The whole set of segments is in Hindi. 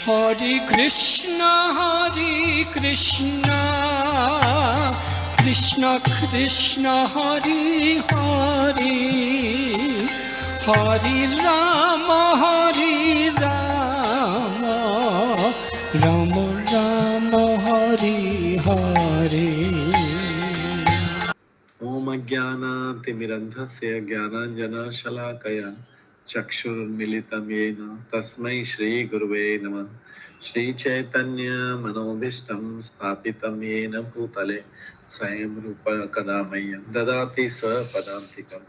Hare Krishna, Krishna Krishna, Hare Hare, Hare Rama, Rama Rama, Hare Hare. ओम अज्ञानातिमिरन्धस्य ज्ञानाञ्जनशलाकया चक्षुर्मिलितं येन तस्मै श्रीगुरुवे नमः। श्रीचैतन्य मनोभीष्टं स्थापितं येन भूतले स्वयं रूप कदा मह्यं ददाति स्वपदान्तिकं।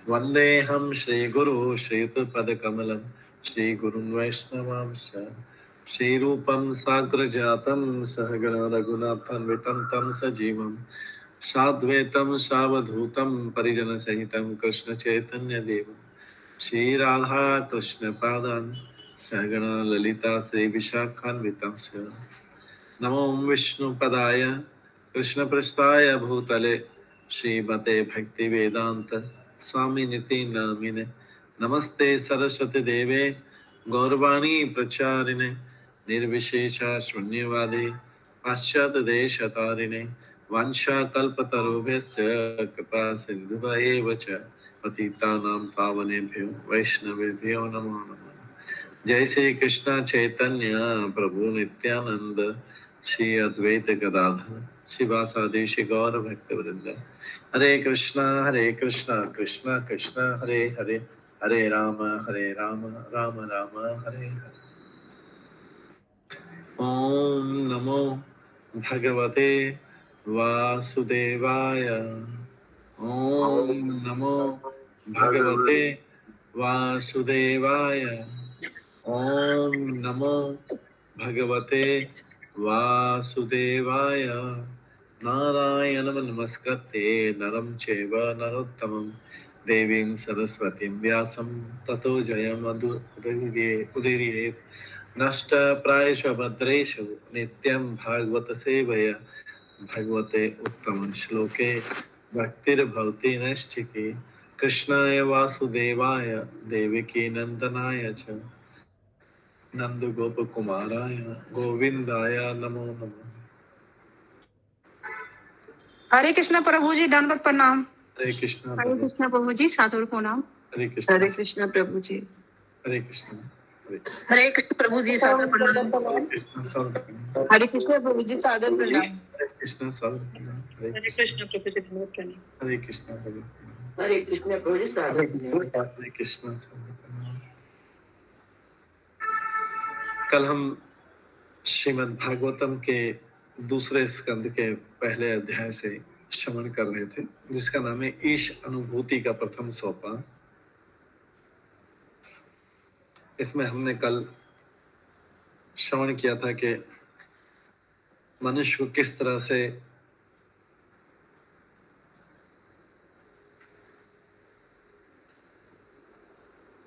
वन्देऽहं श्रीगुरु श्रीयुतपदकमलं श्रीगुरुं वैष्णवांश्च श्रीरूपं साग्रजातं सहगण रघुनाथान्वितं तं सजीवं साद्वैतं सावधूतं परिजन सहितं कृष्ण चैतन्य देवं श्री राधा कृष्ण पादान् सहगण ललिता श्री विशाखान्वितंस्य नमो विष्णुपदाय कृष्ण पृष्ठाय भूतले श्रीमते भक्ति वेदांत स्वामी निति नामिने नमस्ते सरस्वती देवे गौरवाणी प्रचारिणे निर्विशेष शून्यवादी पाश्चात्य देशतारिणे वाञ्छाकल्पतरुभ्यश्च कृपा सिन्धुभ्येव च पतितानां पावनेभ्यो वैष्णवेभ्यो नमो नमः। जय श्री कृष्ण चैतन्य प्रभु नित्यानंद श्री अद्वैत गदाधर शिवासादि श्री गौर भक्त वृंद। हरे कृष्णा कृष्णा कृष्णा हरे हरे, हरे राम राम राम हरे हरे। ओम नमो भगवते वासुदेवाय। ओम नमो भगवते वासुदेवाय। ओम नमो भगवते वासुदेवाय। नारायणं नमस्कृत्य नरं चैव नरोत्तमं देवीं सरस्वतीं व्यासं ततो जयमुदीरयेत्। नष्टप्रायेषु भद्रेषु नित्यं भागवत सेवया भगवते उत्तम श्लोके भक्तिर्भवति नैष्ठिकी। कृष्णाय वासुदेवाय देवकी नंदनाय च नंद गोप कुमाराय गोविंदाय नमो नमः। हरे कृष्ण प्रभु जी, दंडवत प्रणाम। हरे कृष्ण प्रभु जी, सादर प्रणाम। हरे कृष्ण प्रभु जी। हरे कृष्ण हरे कृष्ण प्रभु जी, सादर प्रणाम। हरे कृष्ण प्रभु जी, सादर प्रणाम। हरे कृष्ण प्रभु जी, हरे कृष्ण प्रणाम। हरे कृष्ण प्रभु हरे कृष्ण प्रभु जी, सादर प्रणाम। हरे कृष्ण। कल हम श्रीमद् भागवतम के दूसरे स्कंद के पहले अध्याय से श्रवण कर रहे थे, जिसका नाम है ईश अनुभूति का प्रथम सोपान। इसमें हमने कल श्रवण किया था कि मनुष्य को किस तरह से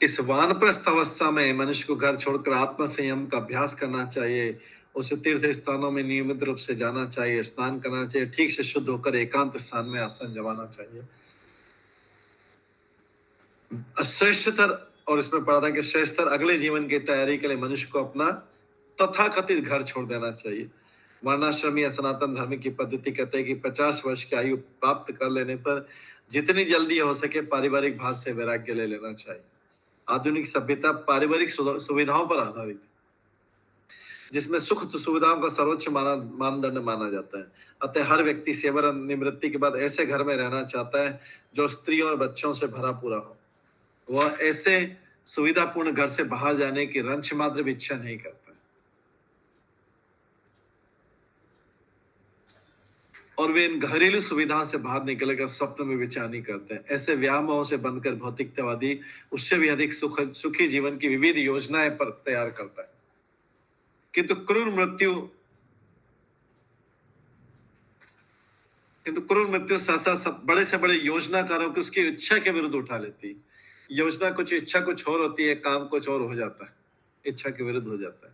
इस वानप्रस्थ अवस्था में मनुष्य को घर छोड़कर आत्म संयम का अभ्यास करना चाहिए, उसे तीर्थ स्थानों में नियमित रूप से जाना चाहिए, स्नान करना चाहिए, ठीक से शुद्ध होकर एकांत स्थान में आसन जमाना चाहिए। श्रेष्ठतर, और इसमें पढ़ा था कि श्रेष्ठतर अगले जीवन की तैयारी के लिए मनुष्य को अपना तथाकथित घर छोड़ देना चाहिए। वर्णाश्रमी या सनातन धर्म की पद्धति कहते हैं कि 50 वर्ष की आयु प्राप्त कर लेने पर जितनी जल्दी हो सके पारिवारिक भार से वैराग्य ले लेना चाहिए। आधुनिक सभ्यता पारिवारिक सुविधाओं पर आधारित है, जिसमें सुख तो सुविधाओं का सर्वोच्च मानदंड माना जाता है। अतः हर व्यक्ति सेवानिवृत्ति के बाद ऐसे घर में रहना चाहता है जो स्त्रियों और बच्चों से भरा पूरा हो। वह ऐसे सुविधापूर्ण घर से बाहर जाने की रंच मात्र भी इच्छा नहीं करता, और वे इन घरेलू सुविधाओं से बाहर निकलने का स्वप्न में विचार नहीं करते हैं। ऐसे व्यामोहों से बंधकर भौतिकतावादी उससे भी अधिक सुखी जीवन की विविध योजनाएं पर तैयार करता है, किंतु क्रूर मृत्यु सहसा बड़े से बड़े योजनाकारों की उसकी इच्छा के विरुद्ध उठा लेती है। योजना कुछ, इच्छा कुछ और होती है, काम कुछ और हो जाता है, इच्छा के विरुद्ध हो जाता है,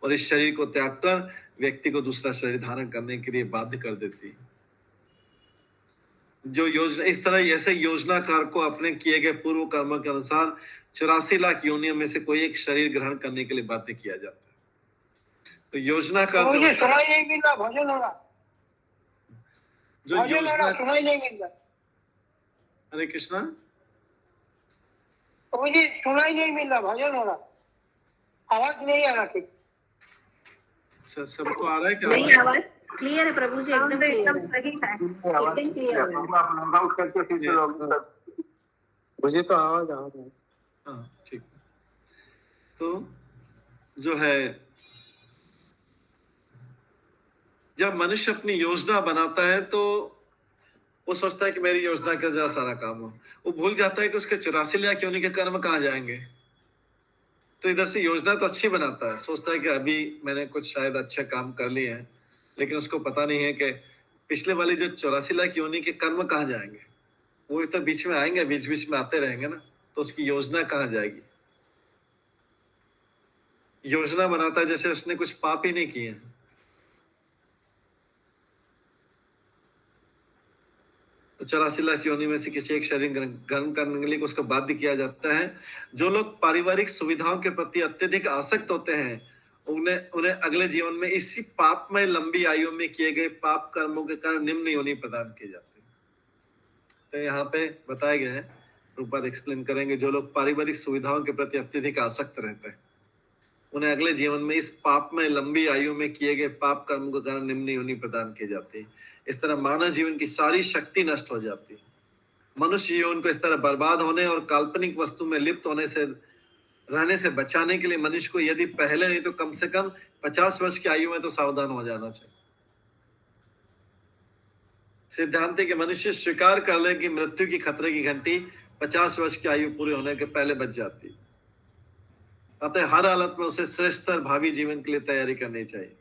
और इस शरीर को त्याग कर व्यक्ति को दूसरा शरीर धारण करने के लिए बाध्य कर देती है। जो योजना इस तरह ऐसे योजनाकार को अपने किए गए पूर्व कर्मों के अनुसार 84 लाख योनियों में से कोई एक शरीर ग्रहण करने के लिए बाध्य किया जाता है। तो योजना का तो जो मुझे सुनाई नहीं मिल रहा, भजन हो रहा, जो भजन हो योजना, रहा, सुनाई नहीं मिल रहा, हरे कृष्णा, तो मुझे सुनाई नहीं मिल रहा, भजन हो रहा, आवाज नहीं आ रहा ठीक। सबको आ रहा है क्या नहीं, आवाज? आवाज क्लियर है प्रभु जी, एकदम क्लियर है, सही है। एकदम क्लियर है। मुझे तो आवाज आ रहा है। हाँ ठीक। तो जो है, जब मनुष्य अपनी योजना बनाता है तो वो सोचता है कि मेरी योजना का जरा सारा काम हो, वो भूल जाता है कि उसके 84 लाख योनि के कर्म कहाँ जाएंगे। तो इधर से योजना तो अच्छी बनाता है, सोचता है कि अभी मैंने कुछ शायद अच्छे काम कर लिए हैं, लेकिन उसको पता नहीं है कि पिछले वाली जो 84 लाख योनि के कर्म कहाँ जाएंगे, वो तो बीच में आएंगे, बीच बीच में आते रहेंगे ना, तो उसकी योजना कहाँ जाएगी। योजना बनाता है जैसे उसने कुछ पाप ही नहीं किए हैं। तो 84 लाख योनि में से किसी एक शरीर ग्रहण करने के लिए उसको बाध्य किया जाता है। जो लोग पारिवारिक सुविधाओं के प्रति अत्यधिक आसक्त होते हैं, उन्हें उन्हें अगले जीवन में इसी पाप में लंबी आयु में किए गए पाप कर्मों के कारण निम्न योनि प्रदान किए जाते हैं। तो यहाँ पे बताया गया है, रूपा एक्सप्लेन करेंगे, जो लोग पारिवारिक सुविधाओं के प्रति अत्यधिक आसक्त रहते हैं, उन्हें अगले जीवन में इस पाप में लंबी आयु में किए गए पाप कर्मों के कारण निम्न योनि प्रदान किए जाते हैं। इस तरह मानव जीवन की सारी शक्ति नष्ट हो जाती है। मनुष्य जीवन को इस तरह बर्बाद होने और काल्पनिक वस्तु में लिप्त होने से रहने से बचाने के लिए मनुष्य को यदि पहले नहीं तो कम से कम 50 वर्ष की आयु में तो सावधान हो जाना चाहिए। सिद्धांत है कि मनुष्य स्वीकार कर ले कि मृत्यु की खतरे की घंटी 50 वर्ष की आयु पूरी होने के पहले बच जाती है। अतः हर हालत में उसे श्रेष्ठ भावी जीवन के लिए तैयारी करनी चाहिए।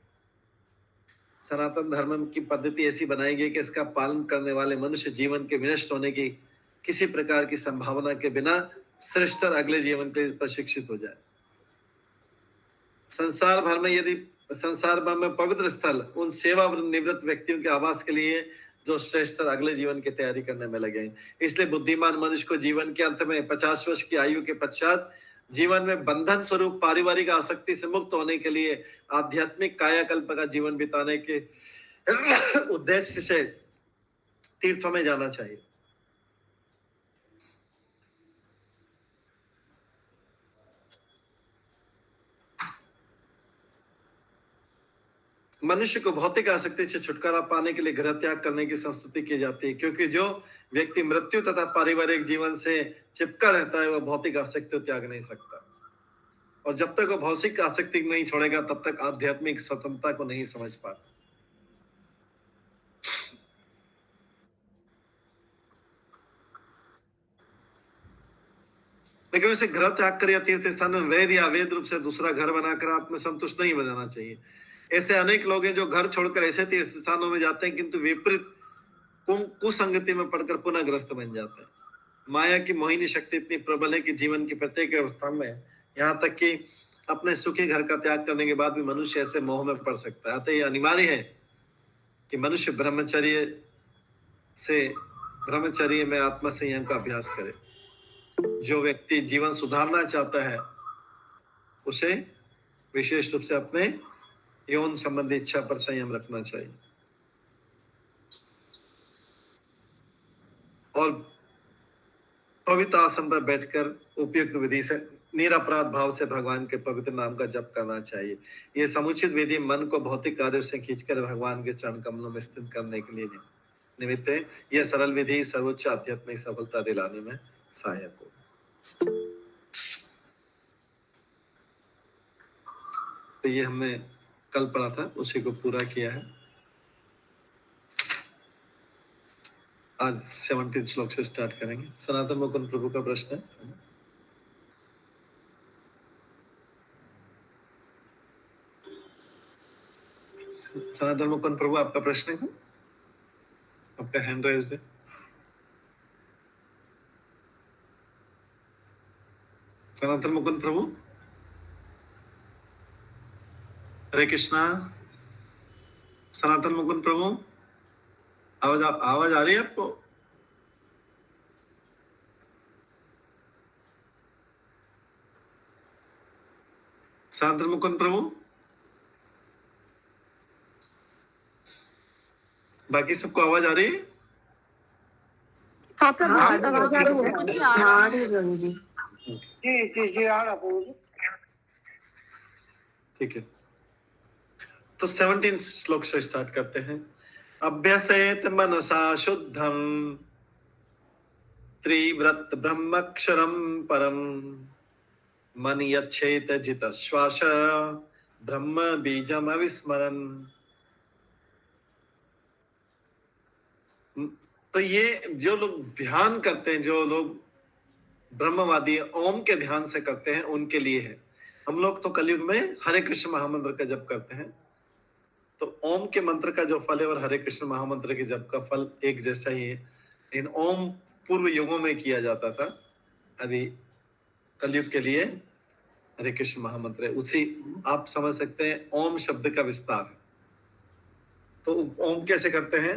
सनातन धर्म की पद्धति ऐसी बनाई गई कि इसका पालन करने वाले मनुष्य जीवन के विनष्ट होने की किसी प्रकार की संभावना के बिना श्रेष्ठ अगले जीवन के लिए प्रशिक्षित हो जाए। संसार भर में पवित्र स्थल उन सेवा निवृत्त व्यक्तियों के आवास के लिए जो श्रेष्ठ अगले जीवन की तैयारी करने में लगे। इसलिए बुद्धिमान मनुष्य को जीवन के अंत में 50 वर्ष की आयु के पश्चात जीवन में बंधन स्वरूप पारिवारिक आसक्ति से मुक्त होने के लिए आध्यात्मिक कायाकल्प का जीवन बिताने के उद्देश्य से तीर्थों में जाना चाहिए। मनुष्य को भौतिक आसक्ति से छुटकारा पाने के लिए गृह त्याग करने की संस्तुति की जाती है, क्योंकि जो व्यक्ति मृत्यु तथा पारिवारिक जीवन से चिपका रहता है वह भौतिक आसक्ति त्याग नहीं सकता, और जब तक वो भौतिक आसक्ति नहीं छोड़ेगा तब तक आध्यात्मिक स्वतंत्रता को नहीं समझ पाता। लेकिन उसे गृह त्याग कर या तीर्थ स्थान में वैध या अवैध रूप से दूसरा घर बनाकर आत्मसंतुष्ट नहीं बनाना चाहिए। ऐसे अनेक लोग हैं जो घर छोड़कर ऐसे तीर्थ स्थानों में जाते हैं किंतु विपरीत कुसंगति में पड़कर पुनः ग्रस्त बन जाते हैं। माया की मोहिनी शक्ति इतनी प्रबल है कि जीवन की प्रत्येक अवस्था में, यहाँ तक कि अपने सुखी घर का त्याग करने के बाद भी मनुष्य ऐसे मोह में पड़ सकता है। अतः यह अनिवार्य है कि मनुष्य ब्रह्मचर्य में आत्म संयम का अभ्यास करे। जो व्यक्ति जीवन सुधारना चाहता है उसे विशेष रूप से अपने यौन संबंधी इच्छा पर संयम रखना चाहिए और पवित्र आसन पर बैठकर उपयुक्त विधि से निरपराध भाव से भगवान के पवित्र नाम का जप करना चाहिए। यह समुचित विधि मन को भौतिक कार्यों से खींचकर भगवान के चरण कमलों में स्थित करने के लिए निमित्त है। यह सरल विधि सर्वोच्च आध्यात्मिक सफलता दिलाने में सहायक हो। तो ये हमने कल पढ़ा था, उसी को पूरा किया है। आज 17 श्लोक से स्टार्ट करेंगे। सनातन मुकुंद प्रभु का प्रश्न है। सनातन मुकुंद प्रभु आपका प्रश्न है, आपका हैंड रेज्ड है। सनातन मुकुंद प्रभु, हरे कृष्णा। सनातन मुकुंद प्रभु, आवाज आ रही है आपको? सनातन मुकुंद प्रभु, बाकी सबको आवाज आ रही है? आपका आवाज आ रही है? हाँ, आ रही है प्रभु जी। जी आ रहा प्रभु जी। ठीक है, तो 17 श्लोक से स्टार्ट करते हैं। अभ्यसेत मनसा शुद्धम त्रिव्रत ब्रह्मक्षरम परम मन यच्छेत जित श्वास ब्रह्म बीजम अविस्मरन। तो ये जो लोग ध्यान करते हैं, जो लोग ब्रह्मवादी ओम के ध्यान से करते हैं, उनके लिए है। हम लोग तो कलयुग में हरे कृष्ण महामंत्र का जप करते हैं, तो ओम के मंत्र का जो फल है और हरे कृष्ण महामंत्र के जप का फल एक जैसा ही है। इन ओम पूर्व युगों में किया जाता था, अभी कलयुग के लिए हरे कृष्ण महामंत्र है। उसी आप समझ सकते हैं ओम शब्द का विस्तार है। तो ओम कैसे करते हैं?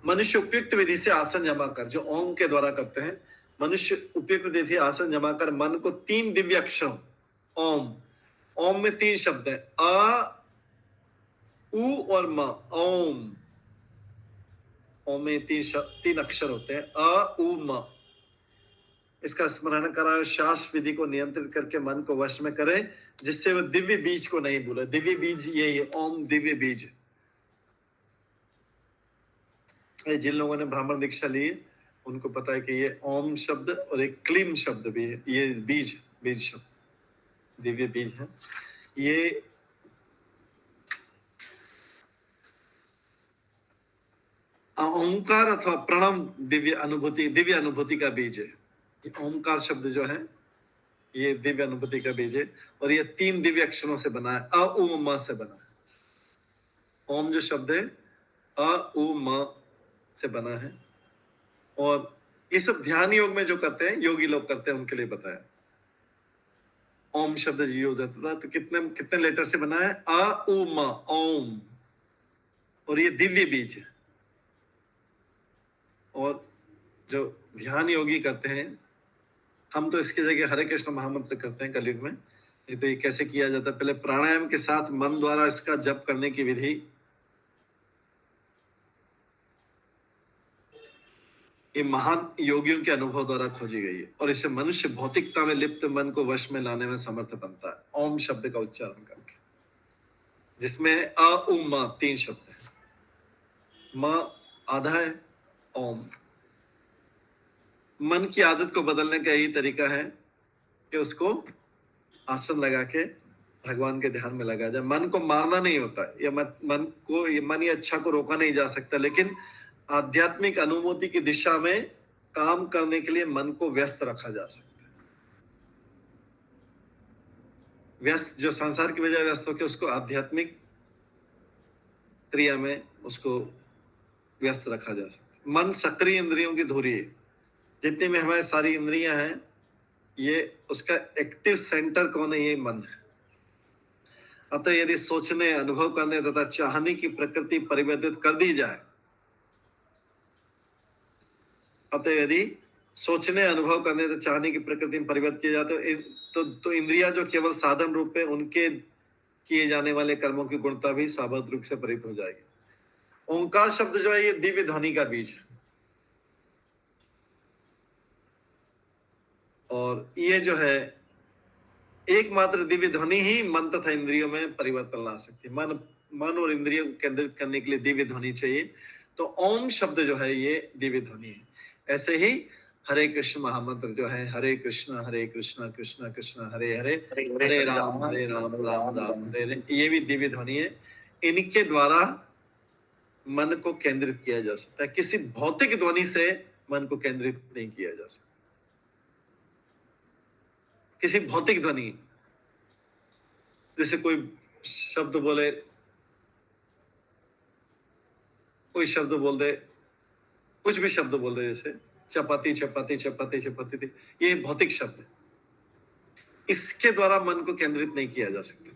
मनुष्य उपयुक्त विधि से आसन जमा कर, जो ओम के द्वारा करते हैं, मनुष्य उपयुक्त विधि आसन जमा कर मन को 3 दिव्य अक्षरों ओम में 3 शब्द हैं, अ उ और म। ओम में 3 अक्षर होते हैं, अ उ म। इसका स्मरण करा, श्वास विधि को नियंत्रित करके मन को वश में करें, जिससे वह दिव्य बीज को नहीं भूले। दिव्य बीज यही है, ओम दिव्य बीज। जिन लोगों ने ब्राह्मण दीक्षा ली है उनको पता है कि ये ओम शब्द और एक क्लीम शब्द भी है, ये बीज शब्द दिव्य बीज है। ये ओंकार अथवा प्रणव दिव्य अनुभूति का बीज है। ये ओंकार शब्द जो है ये दिव्य अनुभूति का बीज है, और ये 3 दिव्य अक्षरों से बना है, अ उ म से बना है। ओम जो शब्द है अ उ म से बना है, और ये सब ध्यान योग में जो करते हैं, योगी लोग करते हैं, उनके लिए बताया। ओम शब्द यूज होता था, तो कितने लेटर से बना है? अ उ म, ओम। और ये दिव्य बीज है। और जो ध्यान योगी करते हैं, हम तो इसकी जगह हरे कृष्ण महामंत्र करते हैं कलयुग में। नहीं तो ये कैसे किया जाता है? पहले प्राणायाम के साथ मन द्वारा इसका जप करने की विधि, ये महान योगियों के अनुभव द्वारा खोजी गई है, और इससे मनुष्य भौतिकता में लिप्त मन को वश में लाने में समर्थ बनता है ओम शब्द का उच्चारण करके, जिसमें अ उ म 3 शब्द है। म आधा है ओम। मन की आदत को बदलने का यही तरीका है कि उसको आसन लगा के भगवान के ध्यान में लगा जाए। मन को मारना नहीं होता, या मन या इच्छा को रोका नहीं जा सकता, लेकिन आध्यात्मिक अनुभूति की दिशा में काम करने के लिए मन को व्यस्त रखा जा सकता है। व्यस्त, जो संसार की वजह व्यस्त होकर उसको आध्यात्मिक क्रिया में उसको व्यस्त रखा जा सकता है। मन सक्रिय इंद्रियों की धुरी है। जितनी में हमारी सारी इंद्रियां हैं, ये उसका एक्टिव सेंटर कौन है? ये मन है। अतः यदि सोचने, अनुभव करने तथा चाहने की प्रकृति परिवर्तित कर दी जाए, अतः यदि सोचने, अनुभव करने तथा चाहने की प्रकृति में परिवर्तित किया जाए तो इंद्रियां जो केवल साधन रूप में उनके किए जाने वाले कर्मों की गुणता भी स्वाभाविक रूप से परित हो जाएगी। ओंकार शब्द जो है ये दिव्य ध्वनि का बीज है, और ये जो है एकमात्र दिव्य ध्वनि ही मन तथा इंद्रियों में परिवर्तन ला सकती है। मन और इंद्रियों को केंद्रित करने के लिए दिव्य ध्वनि चाहिए। तो ओम शब्द जो है ये दिव्य ध्वनि है। ऐसे ही हरे कृष्ण महामंत्र जो है, हरे कृष्ण कृष्ण कृष्ण हरे हरे, हरे राम राम राम हरे हरे, ये भी दिव्य ध्वनि है। इनके द्वारा मन को केंद्रित किया जा सकता है। किसी भौतिक ध्वनि से मन को केंद्रित नहीं किया जा सकता। किसी भौतिक ध्वनि, जैसे कोई शब्द बोले, कोई शब्द बोल दे, कुछ भी शब्द बोल दे, जैसे चपाती चपाती चपाती चपाती, ये भौतिक शब्द है। इसके द्वारा मन को केंद्रित नहीं किया जा सकता।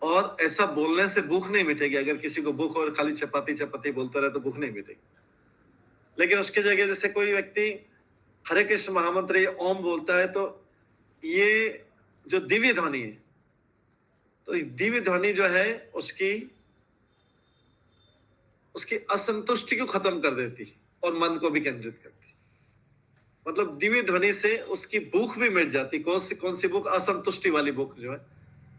और ऐसा बोलने से भूख नहीं मिटेगी। अगर किसी को भूख और खाली चपाती चपाती बोलता रहे तो भूख नहीं मिटेगी। लेकिन उसके जगह जैसे कोई व्यक्ति हरे कृष्ण महामंत्र ये ओम बोलता है, तो ये जो दिव्य ध्वनि है, तो दिव्य ध्वनि जो है उसकी उसकी असंतुष्टि को खत्म कर देती और मन को भी केंद्रित करती। मतलब दिव्य ध्वनि से उसकी भूख भी मिट जाती। कौन सी भूख? असंतुष्टि वाली भूख जो है,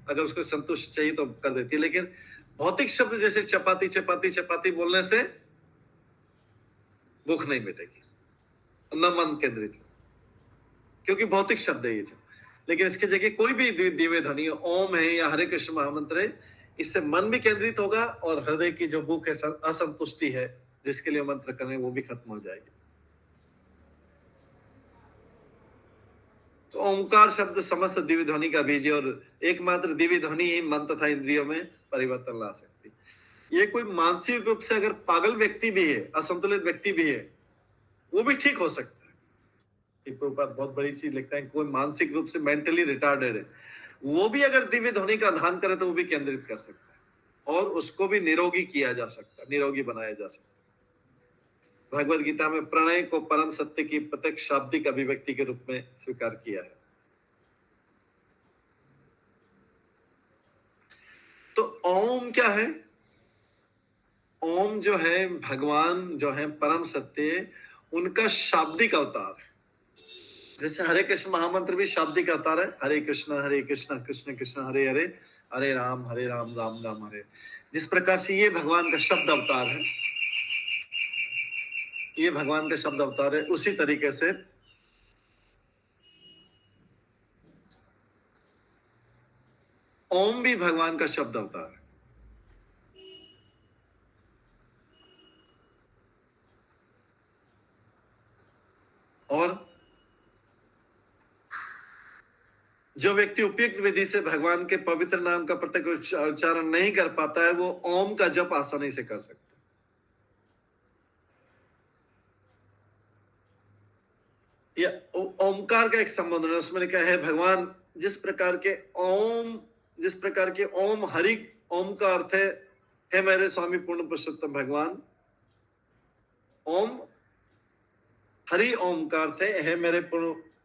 अगर उसको संतुष्ट चाहिए तो कर देती है। लेकिन भौतिक शब्द जैसे चपाती चपाती चपाती बोलने से भूख नहीं मिटेगी, न मन केंद्रित, क्योंकि भौतिक शब्द है ये जो। लेकिन इसकी जगह कोई भी दिव्य ध्वनि, ओम है या हरे कृष्ण महामंत्र है, इससे मन भी केंद्रित होगा और हृदय की जो भूख है, असंतुष्टि है जिसके लिए मंत्र करें, वो भी खत्म हो जाएगी। तो ओंकार शब्द समस्त दिव्य ध्वनि का बीज है और एकमात्र दिव्य ध्वनि ही मन तथा इंद्रियों में परिवर्तन ला सकती है। ये कोई मानसिक रूप से अगर पागल व्यक्ति भी है, असंतुलित व्यक्ति भी है, वो भी ठीक हो सकता है। प्रभुपाद बहुत बड़ी चीज लिखता है, कोई मानसिक रूप से मेंटली रिटार्डेड है, वो भी अगर दिव्य ध्वनि का ध्यान करे तो वो भी केंद्रित कर सकता है और उसको भी निरोगी किया जा सकता है, निरोगी बनाया जा सकता है। भगवद गीता में प्रणय को परम सत्य की प्रत्यक्ष शाब्दिक अभिव्यक्ति के रूप में स्वीकार किया है। तो ओम क्या है? ओम जो है भगवान जो है परम सत्य, उनका शाब्दिक अवतार है। जैसे हरे कृष्ण महामंत्र भी शाब्दिक अवतार है, हरे कृष्ण कृष्ण कृष्ण हरे हरे, हरे राम राम राम हरे। जिस प्रकार से ये भगवान का शब्द अवतार है, ये भगवान का शब्द अवतार है, उसी तरीके से ओम भी भगवान का शब्द अवतार है। और जो व्यक्ति उपयुक्त विधि से भगवान के पवित्र नाम का प्रत्यक्ष उच्चारण नहीं कर पाता है, वो ओम का जप आसानी से कर सकता है। या ओमकार का एक संबोधन है, उसमें लिखा है भगवान जिस प्रकार के ओम हरि, ओम का अर्थ है मेरे स्वामी पूर्ण पुरुषोत्तम भगवान। ओम हरि ओम का अर्थ है मेरे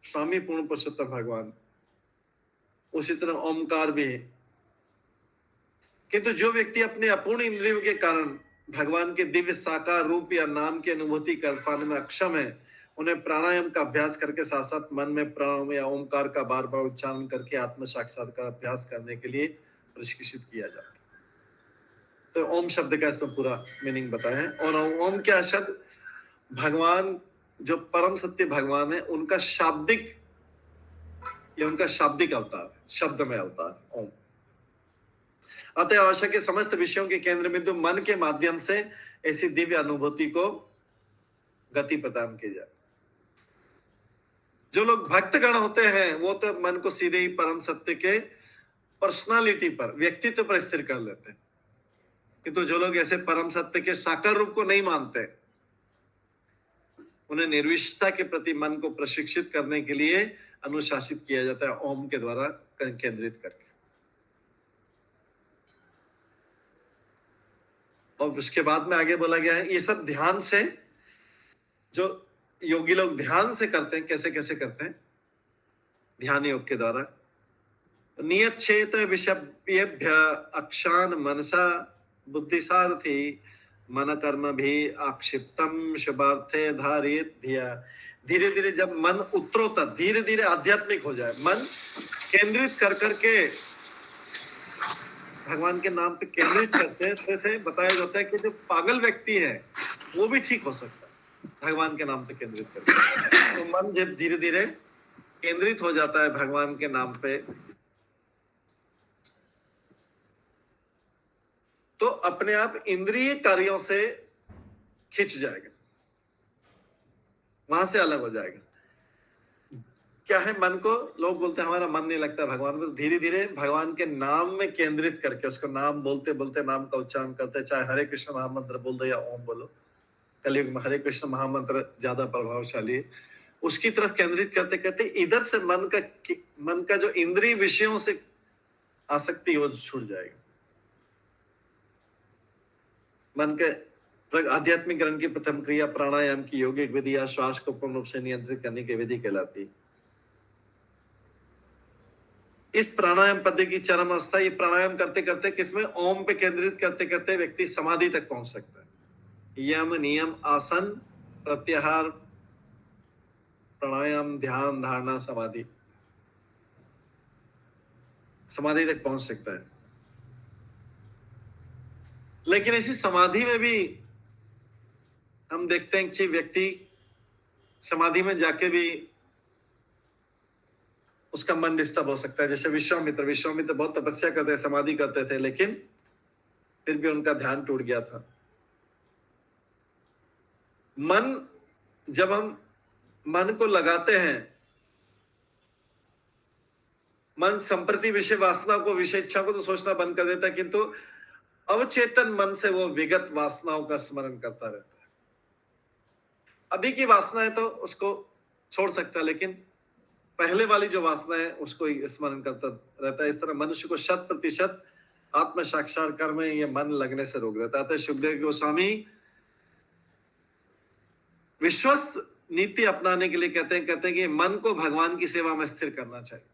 स्वामी पूर्ण पुरुषोत्तम भगवान। उसी तरह ओमकार भी है। किंतु जो व्यक्ति अपने अपूर्ण इंद्रियों के कारण भगवान के दिव्य साकार रूप या नाम की अनुभूति कर पाने में अक्षम है, उन्हें प्राणायाम का अभ्यास करके साथ साथ मन में प्रणव या ओमकार का बार बार उच्चारण करके आत्म साक्षात्कार अभ्यास करने के लिए प्रशिक्षित किया जाता है। तो ओम शब्द का इसमें पूरा मीनिंग बताया है। और ओम क्या शब्द? भगवान जो परम सत्य भगवान है, उनका शाब्दिक, ये उनका शाब्दिक अवतार, शब्द में अवतार ओम। अतः आवश्यक है समस्त विषयों के केंद्र बिंदु मन के माध्यम से ऐसी दिव्य अनुभूति को गति प्रदान की जाए। जो लोग भक्तगण होते हैं वो तो मन को सीधे ही परम सत्य के पर्सनालिटी पर, व्यक्तित्व पर स्थिर कर लेते हैं। किंतु जो लोग ऐसे परम सत्य के साकार रूप को नहीं मानते, उन्हें निर्विशेषता के प्रति मन को प्रशिक्षित करने के लिए अनुशासित किया जाता है ओम के द्वारा केंद्रित करके। और उसके बाद में आगे बोला गया है, ये सब ध्यान से, जो योगी लोग ध्यान से करते हैं, कैसे कैसे करते हैं? ध्यान योग के द्वारा। नियत क्षेत्र विषयभ्य अक्षान मनसा बुद्धिसारथी मन कर्म भी आक्षिप्तम शुभार्थे धारित धिया। धीरे धीरे जब मन उत्तरोत्तर धीरे धीरे आध्यात्मिक हो जाए, मन केंद्रित कर करके भगवान के नाम पे केंद्रित करते हैं, जैसे बताया जाता है कि जो पागल व्यक्ति है वो भी ठीक हो सकता है भगवान के नाम पे केंद्रित करके। तो मन जब धीरे धीरे केंद्रित हो जाता है भगवान के नाम पे, तो अपने आप इंद्रिय कार्यों से खिंच जाएगा, वहां से अलग हो जाएगा। क्या है? मन को लोग बोलते हैं हमारा मन नहीं लगता भगवान को, धीरे धीरे भगवान के नाम में केंद्रित करके उसको नाम बोलते बोलते नाम का उच्चारण करते, चाहे हरे कृष्ण महामंत्र बोल दो या ओम बोलो। कलयुग में हरे कृष्ण महामंत्र ज्यादा प्रभावशाली है। उसकी तरफ केंद्रित करते करते इधर से मन का जो इंद्रिय विषयों से आसक्ति वो छूट जाएगा। मन के आध्यात्मिकरण की प्रथम क्रिया प्राणायाम की योगिक विधि या श्वास को पूर्ण रूप से नियंत्रित करने की विधि कहलाती है। इस प्राणायाम पद्धति की चरम अवस्था, ये प्राणायाम करते करते किसमें? ओम पे केंद्रित करते करते व्यक्ति समाधि तक पहुंच सकता है। यम नियम आसन प्रत्याहार प्राणायाम ध्यान धारणा समाधि, समाधि तक पहुंच सकता है। लेकिन इसी समाधि में भी हम देखते हैं कि व्यक्ति समाधि में जाके भी उसका मन डिस्टर्ब हो सकता है। जैसे विश्वामित्र बहुत तपस्या करते, समाधि करते थे, लेकिन फिर भी उनका ध्यान टूट गया था। मन, जब हम मन को लगाते हैं, मन संप्रति विषय वासना को, विषय इच्छा को तो सोचना बंद कर देता है, किंतु अवचेतन मन से वो विगत वासनाओं का स्मरण करता रहता है। अभी की वासना है तो उसको छोड़ सकता है, लेकिन पहले वाली जो वासना है उसको ही स्मरण करता रहता है। इस तरह मनुष्य को 100% आत्म साक्षात्कार में ये मन लगने से रोक देता है। सुखदेव गोस्वामी विश्वस्त नीति अपनाने के लिए कहते हैं कि मन को भगवान की सेवा में स्थिर करना चाहिए।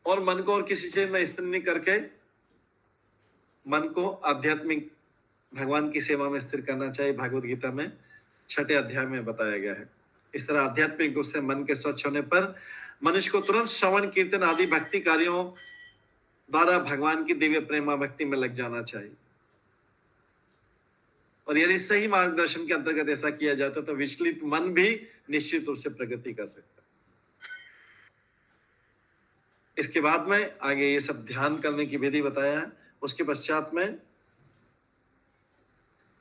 और मन को और किसी चीज में स्थिर नहीं करके मन को आध्यात्मिक भगवान की सेवा में स्थिर करना चाहिए। भागवत गीता में 6 अध्याय में बताया गया है। इस तरह आध्यात्मिक रूप से मन के स्वच्छ होने पर मनुष्य को तुरंत श्रवण कीर्तन आदि भक्ति कार्यों द्वारा भगवान की दिव्य प्रेमा भक्ति में लग जाना चाहिए। और यदि सही मार्गदर्शन के अंतर्गत ऐसा किया जाता तो विचलित मन भी निश्चित रूप से प्रगति कर सकता है। इसके बाद में आगे ये सब ध्यान करने की विधि बताया है। उसके पश्चात में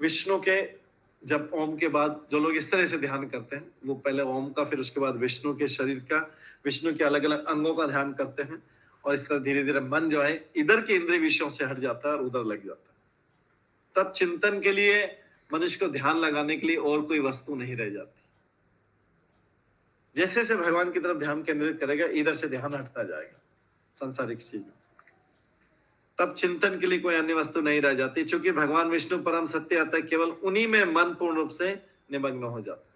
विष्णु के, जब ओम के बाद जो लोग इस तरह से ध्यान करते हैं, वो पहले ओम का, फिर उसके बाद विष्णु के शरीर का, विष्णु के अलग अलग अंगों का ध्यान करते हैं। और इस तरह धीरे धीरे मन जो है इधर के इंद्रिय विषयों से हट जाता है और उधर लग जाता है। तब चिंतन के लिए, मनुष्य को ध्यान लगाने के लिए और कोई वस्तु नहीं रह जाती। जैसे से भगवान की तरफ ध्यान केंद्रित करेगा, इधर से ध्यान हटता जाएगा सांसारिक चीजों से। तब चिंतन के लिए कोई अन्य वस्तु नहीं रह जाती, क्योंकि भगवान विष्णु परम सत्य आता है, केवल उन्हीं में मन पूर्ण रूप से निमग्न हो जाता है।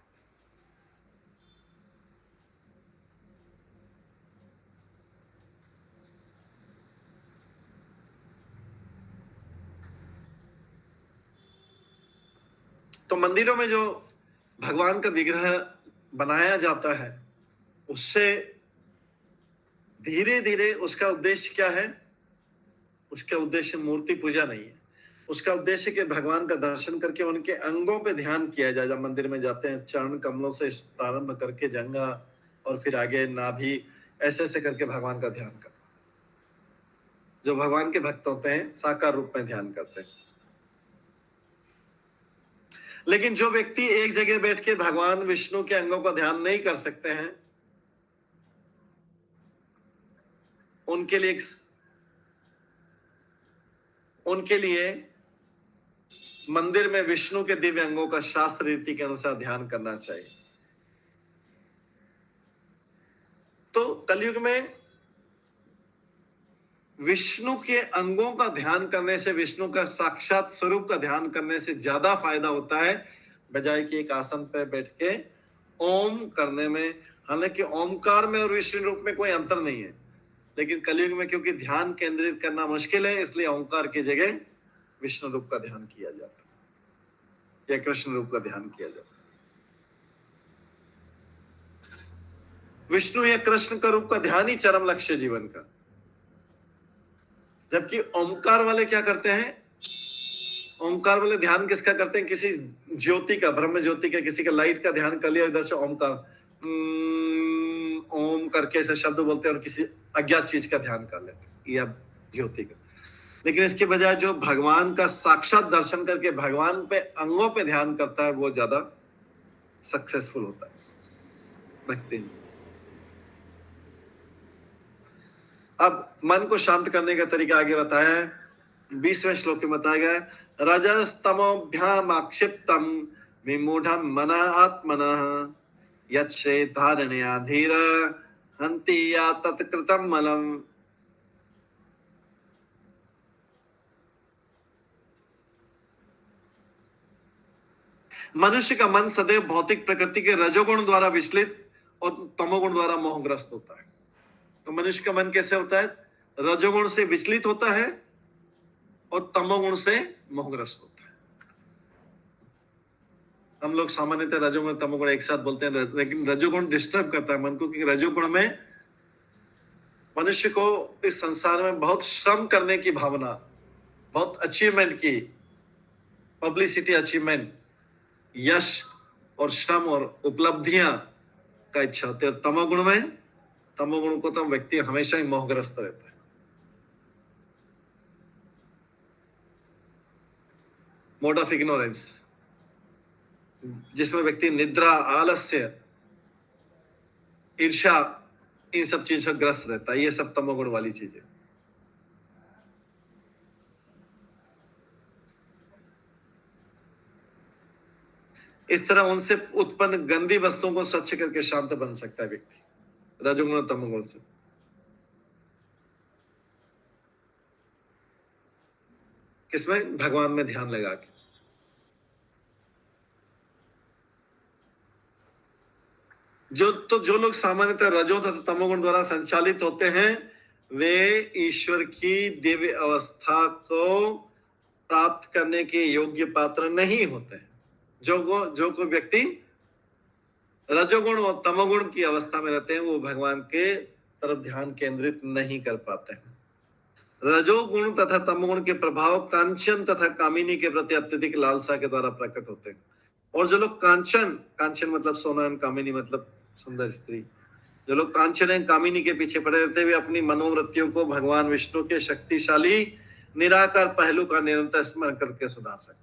तो मंदिरों में जो भगवान का विग्रह बनाया जाता है, उससे धीरे धीरे उसका उद्देश्य क्या है? उसका उद्देश्य मूर्ति पूजा नहीं है। उसका उद्देश्य कि भगवान का दर्शन करके उनके अंगों पे ध्यान किया जाए। जब मंदिर में जाते हैं, चरण कमलों से प्रारंभ करके जंघा और फिर आगे नाभि, ऐसे ऐसे करके भगवान का ध्यान करते हैं। जो भगवान के भक्त होते हैं साकार रूप में ध्यान करते हैं। लेकिन जो व्यक्ति एक जगह बैठ के भगवान विष्णु के अंगों का ध्यान नहीं कर सकते हैं, उनके लिए मंदिर में विष्णु के दिव्य अंगों का शास्त्र रीति के अनुसार ध्यान करना चाहिए। तो कलयुग में विष्णु के अंगों का ध्यान करने से, विष्णु का साक्षात स्वरूप का ध्यान करने से ज्यादा फायदा होता है, बजाय कि एक आसन पर बैठ के ओम करने में। हालांकि ओमकार में और विष्णु रूप में कोई अंतर नहीं है, लेकिन कलयुग में क्योंकि ध्यान केंद्रित करना मुश्किल है, इसलिए ओंकार की जगह विष्णु रूप का ध्यान किया जाता है या कृष्ण रूप का ध्यान किया जाता है। विष्णु या कृष्ण का रूप का ध्यान ही चरम लक्ष्य जीवन का। जबकि ओंकार वाले क्या करते हैं? ओंकार वाले ध्यान किसका करते हैं? किसी ज्योति का, ब्रह्म ज्योति का, किसी का लाइट का ध्यान कर लिया, इधर से ओंकार ओम करके ऐसे शब्द बोलते हैं और किसी अज्ञात चीज का ध्यान कर लेते हैं या ज्योति का। लेकिन इसके बजाय जो भगवान का साक्षात दर्शन करके भगवान पे अंगों पे ध्यान करता है, वो ज्यादा सक्सेसफुल होता है भक्ति में। अब मन को शांत करने का तरीका आगे बताया है। 20वें श्लोक में बताया गया है, रजस्तमोभ्याम आक्षिप्तम विमूढ़म मना आत्मनः यच्छ्रे धारणया धीर हन्ति या तत्कृतं मलम्। मनुष्य का मन सदैव भौतिक प्रकृति के रजोगुण द्वारा विचलित और तमोगुण द्वारा मोहग्रस्त होता है। तो मनुष्य का मन कैसे होता है? रजोगुण से विचलित होता है और तमोगुण से मोहग्रस्त होता है। हम लोग सामान्यतः रजोगुण तमोगुण एक साथ बोलते हैं, लेकिन रजोगुण डिस्टर्ब करता है मन को, क्योंकि रजोगुण में मनुष्य को इस संसार में बहुत श्रम करने की भावना, बहुत अचीवमेंट की, पब्लिसिटी, अचीवमेंट, यश और श्रम और उपलब्धियां का इच्छा होती है। और तमोगुण को तो व्यक्ति हमेशा ही मोहग्रस्त रहता है। मोड ऑफ इग्नोरेंस, जिसमें व्यक्ति निद्रा, आलस्य, ईर्ष्या, इन सब चीजों से ग्रस्त रहता है। ये सब तमोगुण वाली चीजें। इस तरह उनसे उत्पन्न गंदी वस्तुओं को स्वच्छ करके शांत बन सकता है व्यक्ति, रजोगुण और तमोगुण से। किसमें? भगवान में ध्यान लगा के। जो लोग सामान्यतः रजो तथा तमोगुण द्वारा संचालित होते हैं, वे ईश्वर की दिव्य अवस्था को प्राप्त करने के योग्य पात्र नहीं होते हैं। जो कोई व्यक्ति रजोगुण और तमोगुण की अवस्था में रहते हैं, वो भगवान के तरफ ध्यान केंद्रित नहीं कर पाते हैं। रजोगुण तथा तमोगुण के प्रभाव कांचन तथा कामिनी के प्रति अत्यधिक लालसा के द्वारा प्रकट होते हैं। और जो लोग कांचन मतलब सोना, कामिनी मतलब सुंदर स्त्री, जो लोग कांचन एवं कामिनी के पीछे पड़े रहते हुए अपनी मनोवृत्तियों को भगवान विष्णु के शक्तिशाली निराकार पहलू का निरंतर स्मरण करके सुधार सकते हैं।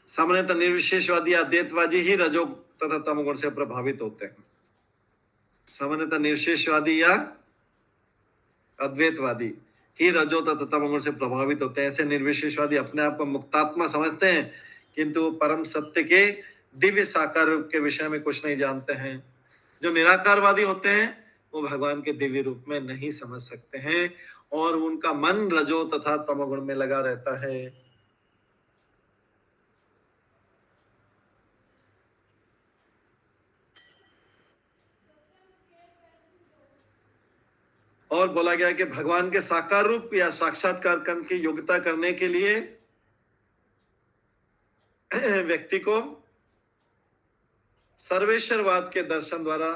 सामान्यतः निर्विशेषवादी, अद्वैतवादी ही रजो तथा तमोगुण से प्रभावित होते हैं। सामान्यतः निर्विशेषवादी या अद्वैतवादी ही रजो तथा तमोगुण से प्रभावित होते हैं। ऐसे निर्विशेषवादी अपने आप को मुक्तात्मा समझते हैं, किंतु परम सत्य के दिव्य साकार रूप के विषय में कुछ नहीं जानते हैं। जो निराकारवादी होते हैं, वो भगवान के दिव्य रूप में नहीं समझ सकते हैं और उनका मन रजो तथा तमोगुण में लगा रहता है। और बोला गया कि भगवान के साकार रूप या साक्षात्कार करने की योग्यता करने के लिए व्यक्ति को सर्वेश्वरवाद के दर्शन द्वारा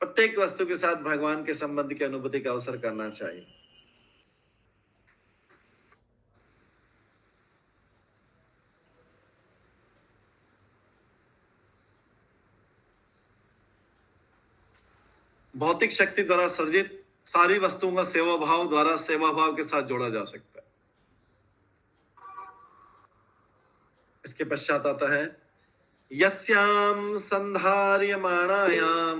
प्रत्येक वस्तु के साथ भगवान के संबंध की अनुभूति का अवसर करना चाहिए। भौतिक शक्ति द्वारा सर्जित सारी वस्तुओं का सेवा भाव द्वारा सेवा भाव के साथ जोड़ा जा सकता है। इसके पश्चात आता है यस्याम संधार्यमाणायाम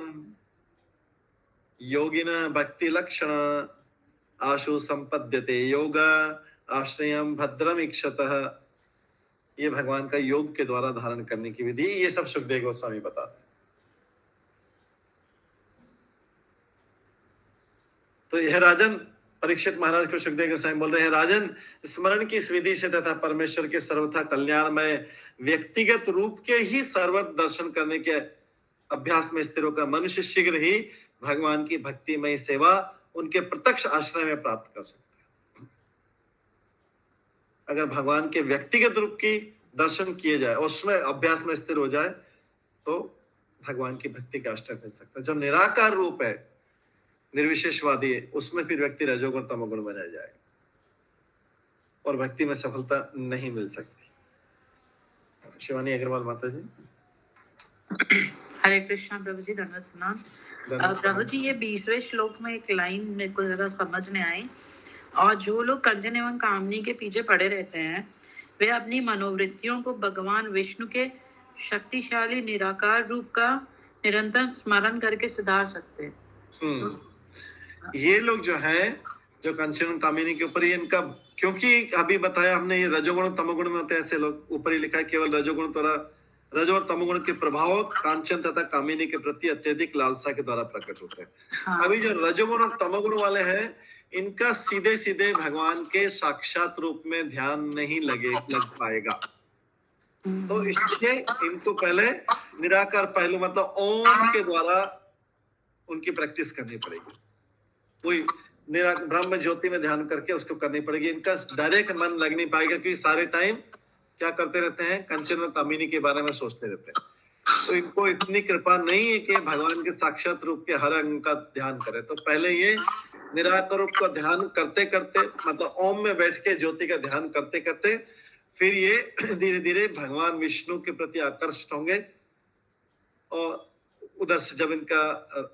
योगिना भक्ति लक्षण आशु संपद्यते योग आश्रयम भद्रम इक्षतः। ये भगवान का योग के द्वारा धारण करने की विधि, ये सब सुखदेव गोस्वामी बताते हैं। तो यह राजन, परीक्षित महाराज को सुखदेव गोस्वामी बोल रहे हैं, राजन स्मरण की इस विधि से तथा परमेश्वर के सर्वथा कल्याणमय व्यक्तिगत रूप के ही सर्वत्र दर्शन करने के अभ्यास में स्थिर होकर मनुष्य शीघ्र ही भगवान की भक्तिमय सेवा उनके प्रत्यक्ष आश्रय में प्राप्त कर सकते हैं। अगर भगवान के व्यक्तिगत रूप की दर्शन किए जाए और उसमें अभ्यास में स्थिर हो जाए, तो भगवान की भक्ति का आश्रय मिल सकता है। जो निराकार रूप है, निर्विशेषवादी है, उसमें फिर व्यक्ति रजोगुण तमोगुण बनाया जाएगा और भक्ति में सफलता नहीं मिल सकती। शिवानी अग्रवाल माता जी। हरे कृष्णा प्रभु जी, धन्यवाद प्रणाम। प्रभु जी, ये 20वें श्लोक में एक लाइन मेरे को जरा समझ में आई, और जो लोग कंचन एवं कामनी के पीछे पड़े रहते हैं, वे अपनी मनोवृत्तियों को भगवान विष्णु के शक्तिशाली निराकार रूप का निरंतर स्मरण करके सुधार सकते हैं। ये लोग जो है, जो कंचन कामिनी के ऊपर, इनका, क्योंकि अभी बताया हमने, ये रजोगुण तमोगुण में होते हैं ऐसे लोग। ऊपर ही लिखा है केवल रजोगुण द्वारा, रजो और तमोगुण के प्रभाव कांचन तथा कामिनी के प्रति अत्यधिक लालसा के द्वारा प्रकट होते हैं। हाँ। अभी जो रजोगुण और तमोगुण वाले हैं, इनका सीधे सीधे भगवान के साक्षात रूप में ध्यान नहीं लग पाएगा। तो इसलिए इनको पहले निराकार पहलू मतलब ओम के द्वारा उनकी प्रैक्टिस करनी पड़ेगी। कोई ब्रह्म ज्योति में ध्यान करके उसको करनी पड़ेगी। इनका डायरेक्ट मन लग नहीं पाएगा क्योंकि सारे टाइम क्या करते रहते हैं, कंचन और कामिनी के बारे में सोचते रहते हैं। तो इनको इतनी कृपा नहीं है कि भगवान के साक्षात रूप के हर अंग का ध्यान करें। तो पहले ये निराकार रूप का ध्यान करते करते मतलब ओम में बैठ के ज्योति का ध्यान करते करते फिर ये धीरे धीरे भगवान विष्णु के प्रति आकर्षित होंगे और उधर से जब इनका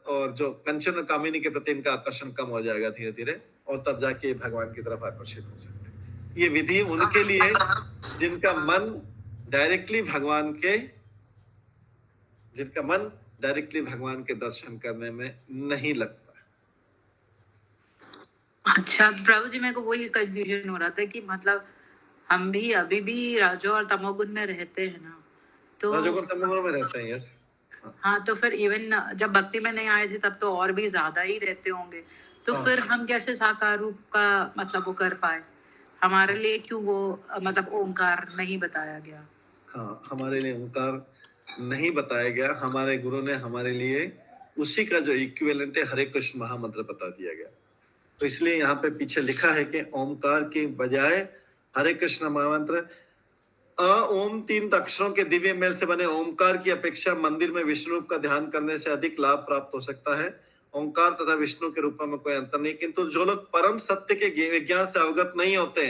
और जो कंचन और कामिनी के प्रति इनका आकर्षण कम हो जाएगा धीरे धीरे, और तब जाके भगवान की तरफ आकर्षित हो सकते हैं। ये विधि उनके लिए जिनका मन डायरेक्टली भगवान के दर्शन करने में नहीं लगता। अच्छा प्रभु जी, मेरे को वही कंफ्यूजन हो रहा था कि मतलब हम भी अभी भी राजो और तमोगुण में रहते हैं ना, तो रजोगुण तमोगुण में रहते हैं। यस हाँ, तो फिर इवन जब भक्ति में नहीं आए थे तब तो और भी ज्यादा ही रहते होंगे। तो हाँ। फिर हम कैसे साकार रूप का मतलब वो कर पाए? हमारे लिए क्यों वो मतलब ओंकार नहीं बताया गया? हाँ, हमारे लिए ओंकार नहीं बताया गया। हमारे गुरु ने हमारे लिए उसी का जो इक्विवेलेंट है हरे कृष्ण महामंत्र बता दिया गया। तो इसलिए यहाँ पे पीछे लिखा है कि ओंकार के बजाय हरे कृष्ण महामंत्र ओम 3 अक्षरों के दिव्य मेल से बने ओंकार की अपेक्षा मंदिर में विष्णु रूप का ध्यान करने से अधिक लाभ प्राप्त हो सकता है। ओंकार तथा विष्णु के रूप में कोई अंतर नहीं, किंतु जो लोग परम सत्य के विज्ञान से अवगत नहीं होते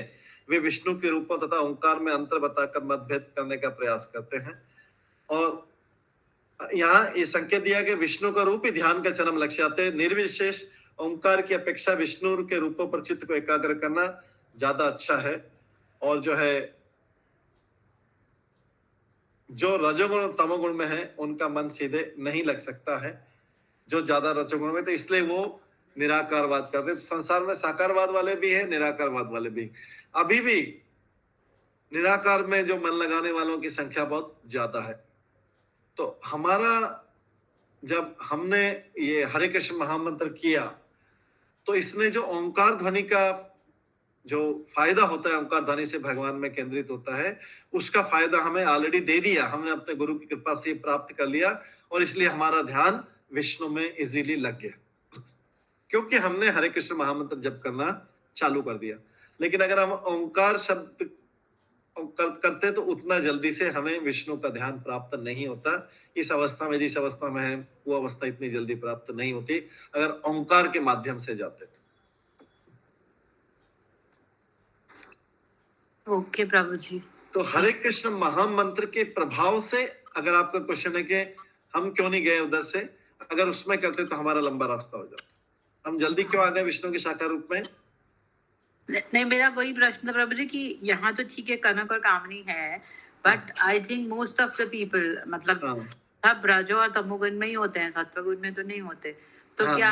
वे विष्णु के रूपों तथा ओंकार में अंतर बताकर मतभेद करने का प्रयास करते हैं। और यहाँ ये संकेत दिया कि विष्णु का रूप ही ध्यान का चरम लक्ष्य आते हैं। निर्विशेष ओंकार की अपेक्षा विष्णु के रूपों पर चित्त को एकाग्र करना ज्यादा अच्छा है। और जो है जो रजोगुण और तमोगुण में है उनका मन सीधे नहीं लग सकता है, जो ज्यादा रजोगुण में, तो इसलिए वो निराकारवाद करते हैं। संसार में साकारवाद वाले भी हैं, निराकारवाद वाले भी। अभी भी निराकार में जो मन लगाने वालों की संख्या बहुत ज्यादा है। तो हमारा जब हमने ये हरे कृष्ण महामंत्र किया तो इसने जो ओंकार ध्वनि का जो फायदा होता है, ओंकार ध्वनि से भगवान में केंद्रित होता है, उसका फायदा हमें ऑलरेडी दे दिया। हमने अपने गुरु की कृपा से प्राप्त कर लिया और इसलिए हमारा ध्यान विष्णु में इजीली लग गया क्योंकि हमने हरे कृष्ण महामंत्र जप करना चालू कर दिया। लेकिन अगर हम ओंकार शब्द करते तो उतना जल्दी से हमें विष्णु का ध्यान प्राप्त नहीं होता। इस अवस्था में जिस अवस्था में है वो अवस्था इतनी जल्दी प्राप्त नहीं होती अगर ओंकार के माध्यम से जाते तो। ओके प्रभु जी। तो हरे कृष्ण महामंत्र के प्रभाव से अगर आपका क्वेश्चन है कि हम क्यों नहीं गए उधर से, अगर उसमें करते तो हमारा लंबा रास्ता हो जाता। हम जल्दी क्यों आ गए विष्णु के साकार रूप में? नहीं, मेरा वही प्रश्न था प्रभु जी कि यहाँ तो ठीक है कनक और कामनी है, but I think most of the people मतलब सब रजो और तमोगुण में ही होते हैं, सत्वगुण में तो नहीं होते। तो हाँ, क्या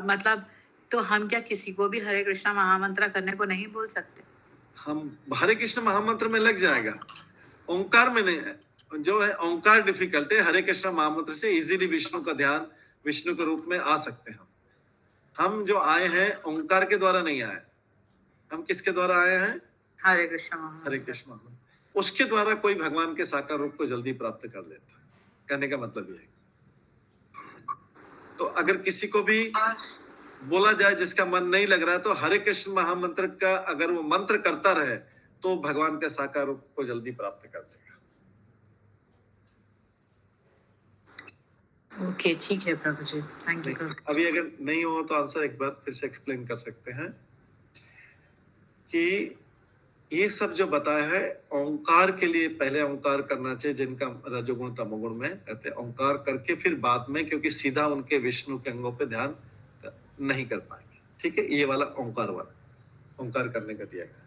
मतलब तो हम क्या किसी को भी हरे कृष्ण महामंत्र करने को नहीं बोल सकते? हम हरे कृष्ण महामंत्र में लग जाएगा, ओंकार में नहीं। जो है ओंकार डिफिकल्ट है, हरे कृष्ण महामंत्र से इजीली विष्णु का ध्यान विष्णु के रूप में आ सकते हैं। हम जो आए हैं ओंकार के द्वारा नहीं आए, हम किसके द्वारा आए हैं? हरे कृष्ण महामंत्र। हरे कृष्ण महामंत्र, उसके द्वारा कोई भगवान के साकार रूप को जल्दी प्राप्त कर लेता है। कहने का मतलब ये है। तो अगर किसी को भी बोला जाए जिसका मन नहीं लग रहा है तो हरे कृष्ण महामंत्र का अगर वो मंत्र करता रहे तो भगवान के साकार रूप को जल्दी प्राप्त कर देगा। ओके ठीक है प्रभु जी, थैंक यू। अभी अगर नहीं हो तो आंसर एक बार फिर से एक्सप्लेन कर सकते हैं कि ये सब जो बताया है ओंकार के लिए पहले ओंकार करना चाहिए जिनका रजोगुण तमोगुण में रहते हैं। ओंकार करके फिर बाद में, क्योंकि सीधा उनके विष्णु के अंगों पे ध्यान नहीं कर पाएंगे। ठीक है, ये वाला ओंकार वाला ओंकार करने का दिया गया।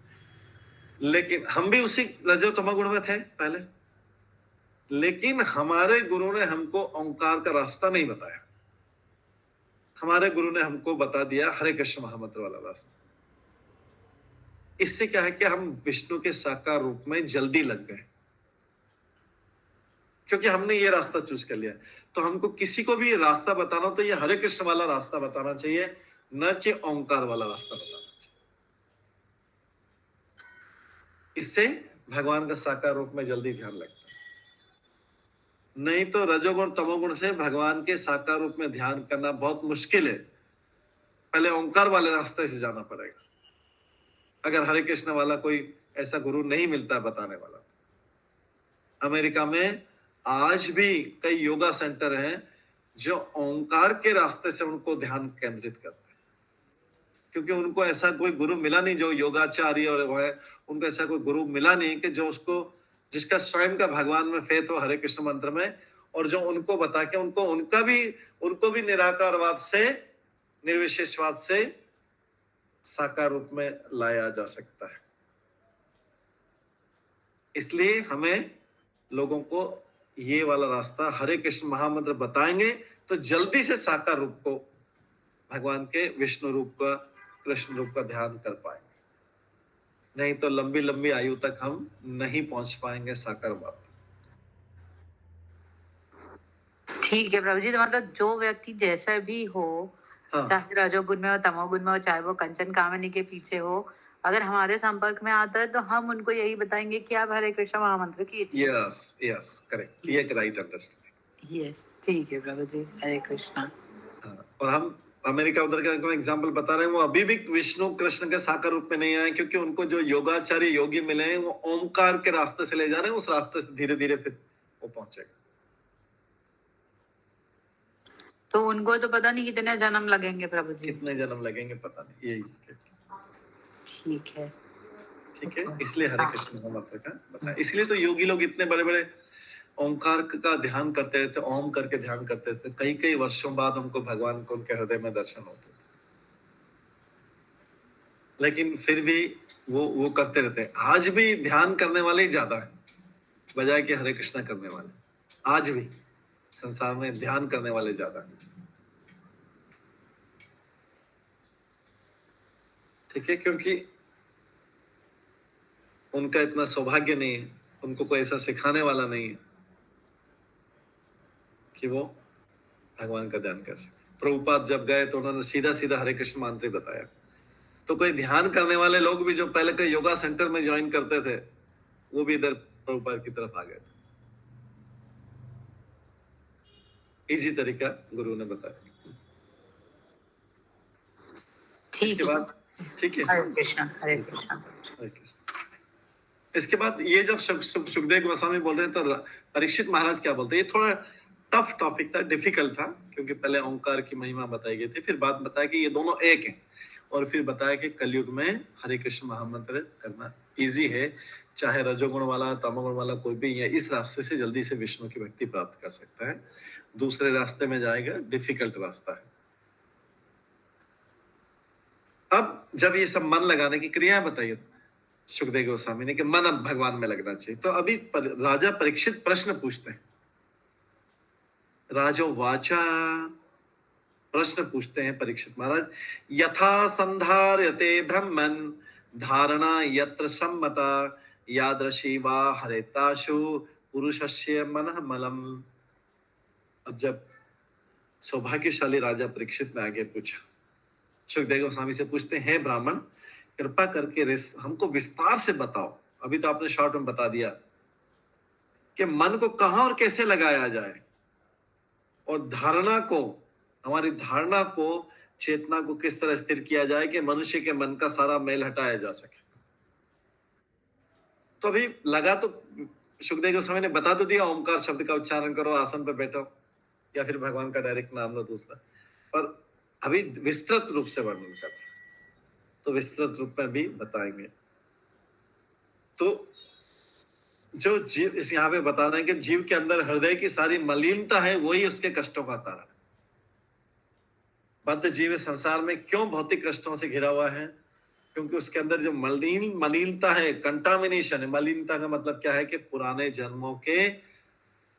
लेकिन हम भी उसी रजो तमोगुण में थे पहले, लेकिन हमारे गुरु ने हमको ओंकार का रास्ता नहीं बताया। हमारे गुरु ने हमको बता दिया हरे कृष्ण महामंत्र वाला रास्ता। इससे क्या है कि हम विष्णु के साकार रूप में जल्दी लग गए क्योंकि हमने ये रास्ता चूज कर लिया। तो हमको किसी को भी रास्ता बताना हो तो ये हरे कृष्ण वाला रास्ता बताना चाहिए, न कि ओंकार वाला रास्ता बताना चाहिए। इससे भगवान का साकार रूप में जल्दी ध्यान लगता है। नहीं तो रजोगुण तमोगुण से भगवान के साकार रूप में ध्यान करना बहुत मुश्किल है। पहले ओंकार वाले रास्ते से जाना पड़ेगा। अगर हरे कृष्ण वाला कोई ऐसा गुरु नहीं मिलता बताने वाला। अमेरिका में आज भी कई योगा सेंटर हैं जो ओंकार के रास्ते से उनको ध्यान केंद्रित करते हैं, क्योंकि उनको ऐसा कोई गुरु मिला नहीं जो योगाचार्य और वो है, उनको ऐसा कोई गुरु मिला नहीं कि जो उसको, जिसका स्वयं का भगवान में फेथ हो, हरे कृष्ण मंत्र में, और जो उनको बता के उनको भी निराकारवाद से, निर्विशेषवाद से साकार रूप में लाया जा सकता है। इसलिए हमें लोगों को ये वाला रास्ता हरे कृष्ण महामंत्र बताएंगे तो जल्दी से साकार रूप को, भगवान के विष्णु रूप का, कृष्ण रूप का ध्यान कर पाएंगे। नहीं तो लंबी लंबी आयु तक हम नहीं पहुंच पाएंगे साकार बात। ठीक है प्रभु जी, तो मतलब जो व्यक्ति जैसा भी हो, हाँ। चाहे रजोगुण में हो, तमोगुण में हो, चाहे वो कंचन कामनी के पीछे हो, अगर हमारे संपर्क में आता है तो हम उनको यही बताएंगे कि आप हरे कृष्ण महामंत्र कीजिए। यस करेक्ट, ये राइट अंडरस्टैंडिंग। यस, ठीक है प्रभु जी, हरे कृष्णा। और हम अमेरिका उधर का एग्जांपल बता रहे हैं, वो अभी भी विष्णु कृष्ण के साकार रूप में नहीं आए, क्योंकि उनको जो योगाचार्य योगी मिले हैं वो ओमकार के रास्ते से ले जा रहे हैं। उस रास्ते से धीरे धीरे फिर वो पहुंचेगा। तो उनको तो पता नहीं कितने जन्म लगेंगे प्रभु जी, कितने जन्म लगेंगे पता नहीं, यही ठीक है। इसलिए हरे कृष्ण महामंत्र का बताया। इसलिए तो योगी लोग इतने बड़े बड़े ओंकार का ध्यान करते थे, ओम करके ध्यान करते थे, कई कई वर्षों बाद उनको भगवान को उनके हृदय में दर्शन होते थे। लेकिन फिर भी वो करते रहते हैं। आज भी ध्यान करने वाले ही ज्यादा है बजाय कि हरे कृष्णा करने वाले। आज भी संसार में ध्यान करने वाले ज्यादा है। ठीक है, क्योंकि उनका इतना सौभाग्य नहीं है, उनको कोई ऐसा सिखाने वाला नहीं है कि वो भगवान का ध्यान कर सके। प्रभुपाद जब गए तो उन्होंने सीधा सीधा हरे कृष्ण मंत्र बताया। तो कोई ध्यान करने वाले लोग भी जो पहले के योगा सेंटर में ज्वाइन करते थे, वो भी इधर प्रभुपाद की तरफ आ गए थे। इसी तरीका गुरु ने बताया। ठीक है, ठीक है, हरे कृष्ण हरे कृष्ण। इसके बाद ये जब सुखदेव गोस्वामी बोल रहे हैं तो परीक्षित महाराज क्या बोलते हैं? ये थोड़ा टफ टॉपिक था, डिफिकल्ट था, क्योंकि पहले ओंकार की महिमा बताई गई थी, फिर बात बताया कि ये दोनों एक हैं, और फिर बताया कि कलयुग में हरे कृष्ण महामंत्र करना इजी है, चाहे रजोगुण वाला तमोगुण वाला कोई भी है, इस रास्ते से जल्दी से विष्णु की भक्ति प्राप्त कर सकता है। दूसरे रास्ते में जाएगा, डिफिकल्ट रास्ता है। अब जब ये सब मन लगाने की क्रिया बताइए सुखदेव गोस्वामी ने कि मन अब भगवान में लगना चाहिए, तो अभी राजा परीक्षित प्रश्न पूछते हैं। राजो वाचा, प्रश्न पूछते हैं परीक्षित महाराज। यथा संधार्यते ब्रह्मन धारणा यत्र सम्मता यादृशी वा हरेताशु पुरुषस्य मनः मलम। अब जब सौभाग्यशाली राजा परीक्षित ने आगे पूछा, सुखदेव गोस्वामी से पूछते हैं, ब्राह्मण कृपा करके हमको विस्तार से बताओ। अभी तो आपने शॉर्ट में बता दिया कि मन को कहां और कैसे लगाया जाए, और धारणा को, हमारी धारणा को, चेतना को किस तरह स्थिर किया जाए कि मनुष्य के मन का सारा मैल हटाया जा सके। तो अभी लगा तो सुखदेव गोस्वामी ने बता तो दिया, ओमकार शब्द का उच्चारण करो, आसन पर बैठो, या फिर भगवान का डायरेक्ट नाम लो दूसरा, पर अभी विस्तृत रूप से वर्णन कर, तो विस्तृत रूप में भी बताएंगे। तो जो जीव, इस यहाँ पे बता रहे हैं कि जीव के अंदर हृदय की सारी मलिनता है, वही उसके कष्टों का कारण है। बद्ध जीव संसार में क्यों भौतिक कष्टों से घिरा हुआ है? क्योंकि उसके अंदर जो मलिनता है, कंटामिनेशन है। मलिनता का मतलब क्या है कि पुराने जन्मों के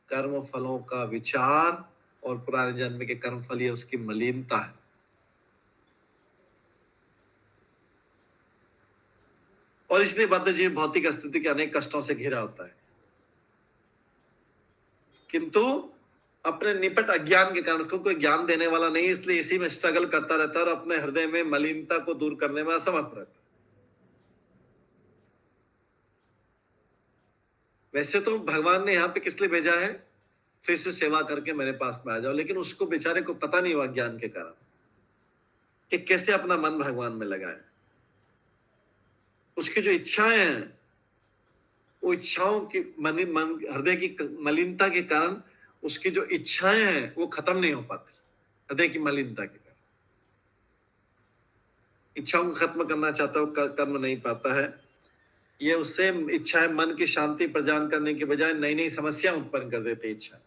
कर्म फलों का विचार, और पुराने जन्म के कर्म फल, ये उसकी मलिनता है। और इसलिए बद्ध जीव भौतिक स्थिति के अनेक कष्टों से घिरा होता है, किंतु अपने निपट अज्ञान के कारण, उसको कोई ज्ञान देने वाला नहीं, इसलिए इसी में स्ट्रगल करता रहता है और अपने हृदय में मलिनता को दूर करने में असमर्थ रहता है। वैसे तो भगवान ने यहाँ पे किस लिए भेजा है, फिर से सेवा करके मेरे पास में आ जाओ, लेकिन उसको बेचारे को पता नहीं हुआ ज्ञान के कारण कि कैसे अपना मन भगवान में लगाए। उसकी जो इच्छाएं हैं, वो इच्छाओं की हृदय की मलिनता के कारण उसकी जो इच्छाएं हैं वो खत्म नहीं हो पाती, हृदय की मलिनता के कारण। इच्छाओं को खत्म करना चाहता है, कर्म नहीं पाता है। ये उससे इच्छाएं मन की शांति प्रदान करने के बजाय नई नई समस्या उत्पन्न कर देते इच्छा।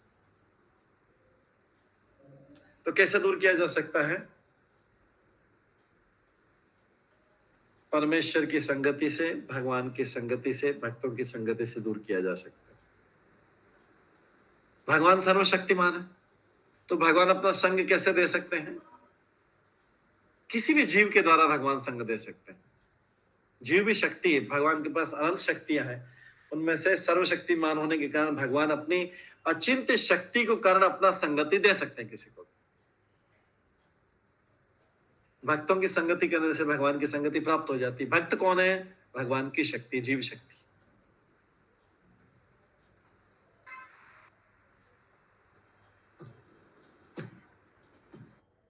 तो कैसे दूर किया जा सकता है? परमेश्वर की संगति से, भगवान की संगति से, भक्तों की संगति से दूर किया जा सकता है। भगवान सर्वशक्तिमान है, तो भगवान अपना संग कैसे दे सकते हैं? किसी भी जीव के द्वारा भगवान संग दे सकते हैं। जीव भी शक्ति है, भगवान के पास अनंत शक्तियां हैं, उनमें से सर्वशक्तिमान होने के कारण भगवान अपनी अचिंत्य शक्ति को कारण अपना संगति दे सकते हैं किसी को। भक्तों की संगति करने से भगवान की संगति प्राप्त हो जाती है। भक्त कौन है? भगवान की शक्ति, जीव शक्ति।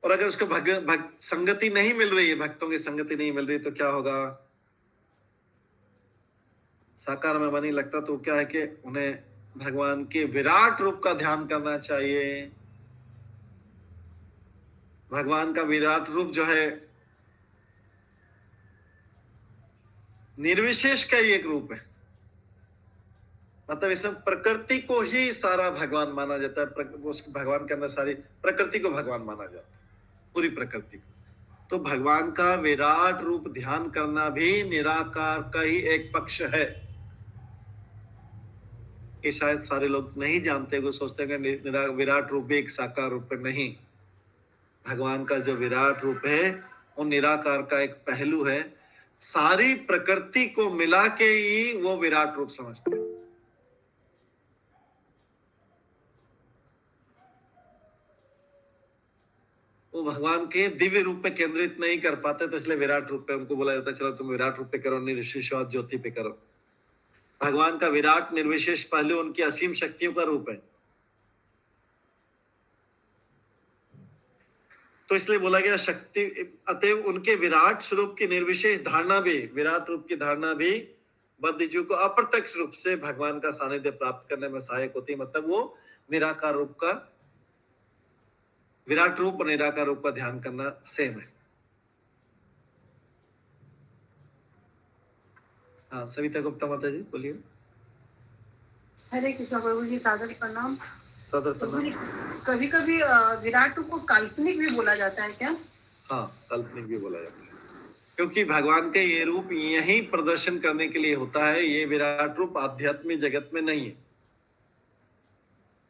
और अगर उसको संगति नहीं मिल रही है, भक्तों की संगति नहीं मिल रही, तो क्या होगा? साकार में मन नहीं लगता, तो क्या है कि उन्हें भगवान के विराट रूप का ध्यान करना चाहिए। भगवान का विराट रूप जो है निर्विशेष का ही एक रूप है, मतलब इसमें प्रकृति को ही सारा भगवान माना जाता है। भगवान के अंदर सारी प्रकृति को भगवान माना जाता है, पूरी प्रकृति को। तो भगवान का विराट रूप ध्यान करना भी निराकार का ही एक पक्ष है। ये शायद सारे लोग नहीं जानते, वो सोचते हैं कि विराट रूप भी एक साकार रूप है। नहीं, भगवान का जो विराट रूप है वो निराकार का एक पहलू है। सारी प्रकृति को मिला के ही वो विराट रूप समझते हैं। वो भगवान के दिव्य रूप पे केंद्रित नहीं कर पाते, तो इसलिए विराट रूप पे उनको बोला जाता है, चलो तुम विराट रूप पे करो, निर्विशेष ज्योति पे करो। भगवान का विराट निर्विशेष पहलू उनकी असीम शक्तियों का रूप है। तो इसलिए बोला गया शक्ति, अतएव उनके विराट स्वरूप की निर्विशेष धारणा भी, विराट रूप की धारणा भी बद्धजीव को अप्रत्यक्ष रूप से भगवान का सानिध्य प्राप्त करने में सहायक होती है। मतलब वो निराकार रूप का, विराट रूप और निराकार रूप का ध्यान करना सेम है। हाँ, सविता गुप्ता माता जी बोलिए। हरे कृष्ण प्रभु जी, सादर प्रणाम। सादर प्रणाम। कभी कभी विराट रूप को काल्पनिक भी बोला जाता है क्या? हाँ, काल्पनिक भी बोला जाता है, क्योंकि भगवान के ये रूप यही प्रदर्शन करने के लिए होता है। ये विराट रूप आध्यात्मिक जगत में नहीं है,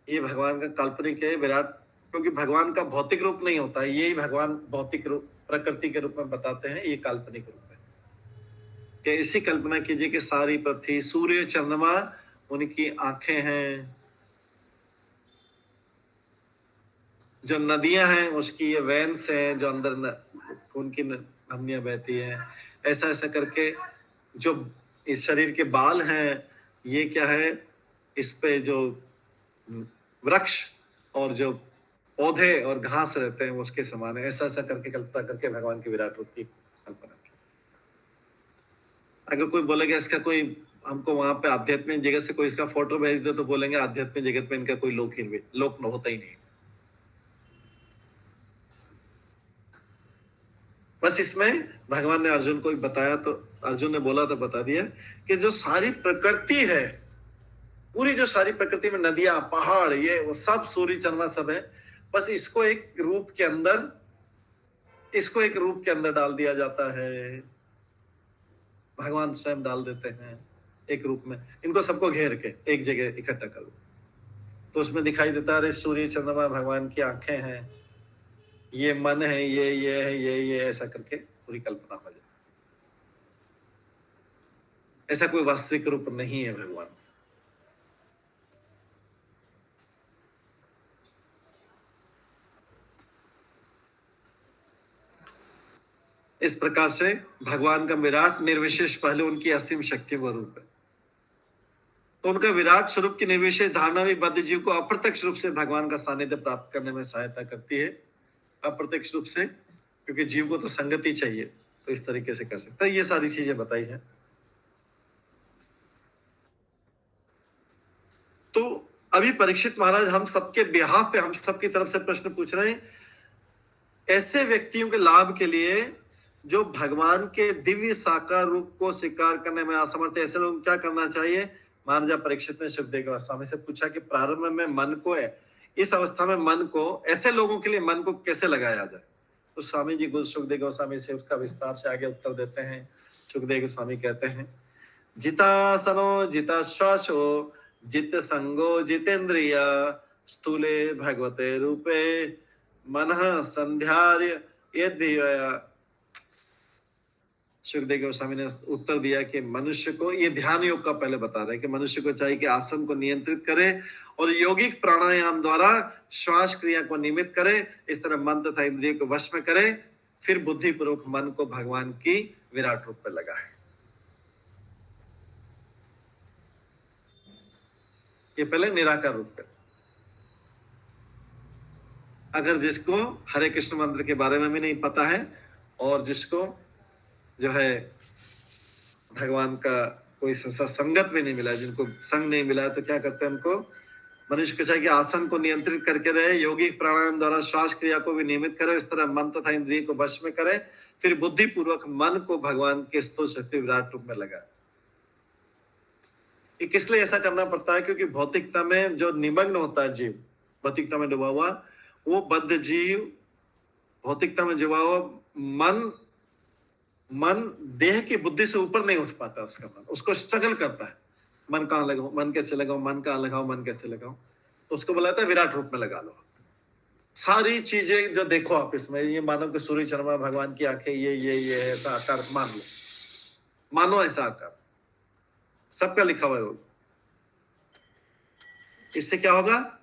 ये भगवान का काल्पनिक है। विराट, क्योंकि भगवान का भौतिक रूप नहीं होता है, यही भगवान भौतिक रूप प्रकृति के रूप में बताते हैं। ये काल्पनिक रूप है कि इसी कल्पना कीजिए कि सारी पृथ्वी, सूर्य, चंद्रमा उनकी आंखें हैं, जो नदियां हैं उसकी ये वेन्स हैं, जो अंदर खून की धमनियां बहती हैं। ऐसा ऐसा करके जो इस शरीर के बाल हैं, ये क्या है, इस पे जो वृक्ष और जो पौधे और घास रहते हैं उसके समान है। ऐसा ऐसा करके कल्पना करके भगवान के विराट रूप की कल्पना की। अगर कोई बोलेगा इसका कोई, हमको वहां पे आध्यात्मिक जगत से कोई इसका फोटो भेज दो, तो बोलेंगे आध्यात्मिक जगत में इनका कोई लोक होता ही नहीं। बस इसमें भगवान ने अर्जुन को बताया, तो अर्जुन ने बोला तो बता दिया कि जो सारी प्रकृति है, पूरी जो सारी प्रकृति में नदियां, पहाड़, ये वो सब, सूर्य, चंद्रमा सब है, बस इसको एक रूप के अंदर डाल दिया जाता है। भगवान स्वयं डाल देते हैं एक रूप में, इनको सबको घेर के एक जगह इकट्ठा कर लो, तो उसमें दिखाई देता है सूर्य, चंद्रमा भगवान की आंखें हैं, ये मन है, ये है, ये ऐसा करके पूरी कल्पना हो जाए। ऐसा कोई वास्तविक रूप नहीं है भगवान। इस प्रकार से भगवान का विराट निर्विशेष पहलू उनकी असीम शक्ति का रूप है। तो उनका विराट स्वरूप की निर्विशेष धारणा भी बद्ध जीव को अप्रत्यक्ष रूप से भगवान का सानिध्य प्राप्त करने में सहायता करती है। अप्रत्यक्ष रूप से, क्योंकि जीव को तो संगति चाहिए, तो इस तरीके से कर सकता है। ये सारी चीजें बताई हैं। तो अभी परीक्षित महाराज हम सबके बिहाफ पे, हम सबकी तरफ से प्रश्न पूछ रहे हैं, ऐसे व्यक्तियों के लाभ के लिए जो भगवान के दिव्य साकार रूप को स्वीकार करने में असमर्थ है, ऐसे लोग क्या करना चाहिए? महाराजा परीक्षित ने सुखदेव गोस्वामी से पूछा कि प्रारंभ में मन को है, इस अवस्था में मन को, ऐसे लोगों के लिए मन को कैसे लगाया जाए? तो स्वामी जी सुखदेव गोस्वामी से उसका विस्तार से आगे उत्तर देते हैं। सुखदेव गोस्वामी कहते हैं, जितासनो जिताश्वासो जित संगो जितेंद्रिय स्थूले भगवते रूपे मनः संध्यार्य यद्धिया। सुखदेव गोस्वामी ने उत्तर दिया कि मनुष्य को, ये ध्यान योग का पहले बता रहे हैं कि मनुष्य को चाहिए कि आसन को नियंत्रित करे और यौगिक प्राणायाम द्वारा श्वास क्रिया को नियमित करे, इस तरह मन तथा इंद्रिय को वश में करे, फिर बुद्धि पूर्वक मन को भगवान की विराट रूप में लगाए। ये पहले निराकार रूप है। अगर जिसको हरे कृष्ण मंत्र के बारे में भी नहीं पता है और जिसको जो है भगवान का कोई संगत भी नहीं मिला, जिनको संग नहीं मिला, तो क्या करते हैं? उनको मनुष्य को चाहिए कि आसन को नियंत्रित करके रहे, यौगिक प्राणायाम द्वारा श्वास क्रिया को भी नियमित करे, इस तरह मन तथा इंद्रिय को वश में करे, फिर बुद्धि पूर्वक मन को भगवान के स्थूल शक्ति विराट रूप में लगाए। ये किस लिए ऐसा करना पड़ता है? क्योंकि भौतिकता में जो निमग्न होता है जीव, भौतिकता में डूबा हुआ, वो बद्ध जीव, भौतिकता में डूबा हुआ मन देह की बुद्धि से ऊपर नहीं उठ पाता। उसका मन, उसको स्ट्रगल करता है, मन कहाँ लगाओ, मन कैसे लगाओ, मन कहाँ लगाओ, मन कैसे लगाओ। तो उसको बोला जाता है विराट रूप में लगा लो। सारी चीजें जो देखो आप इसमें, ये मानो कि सूर्य चंद्रमा, भगवान की आंखें, ये ऐसा आकार मान लो, मानो ऐसा आकार, सबका लिखा हुआ है। इससे क्या होगा?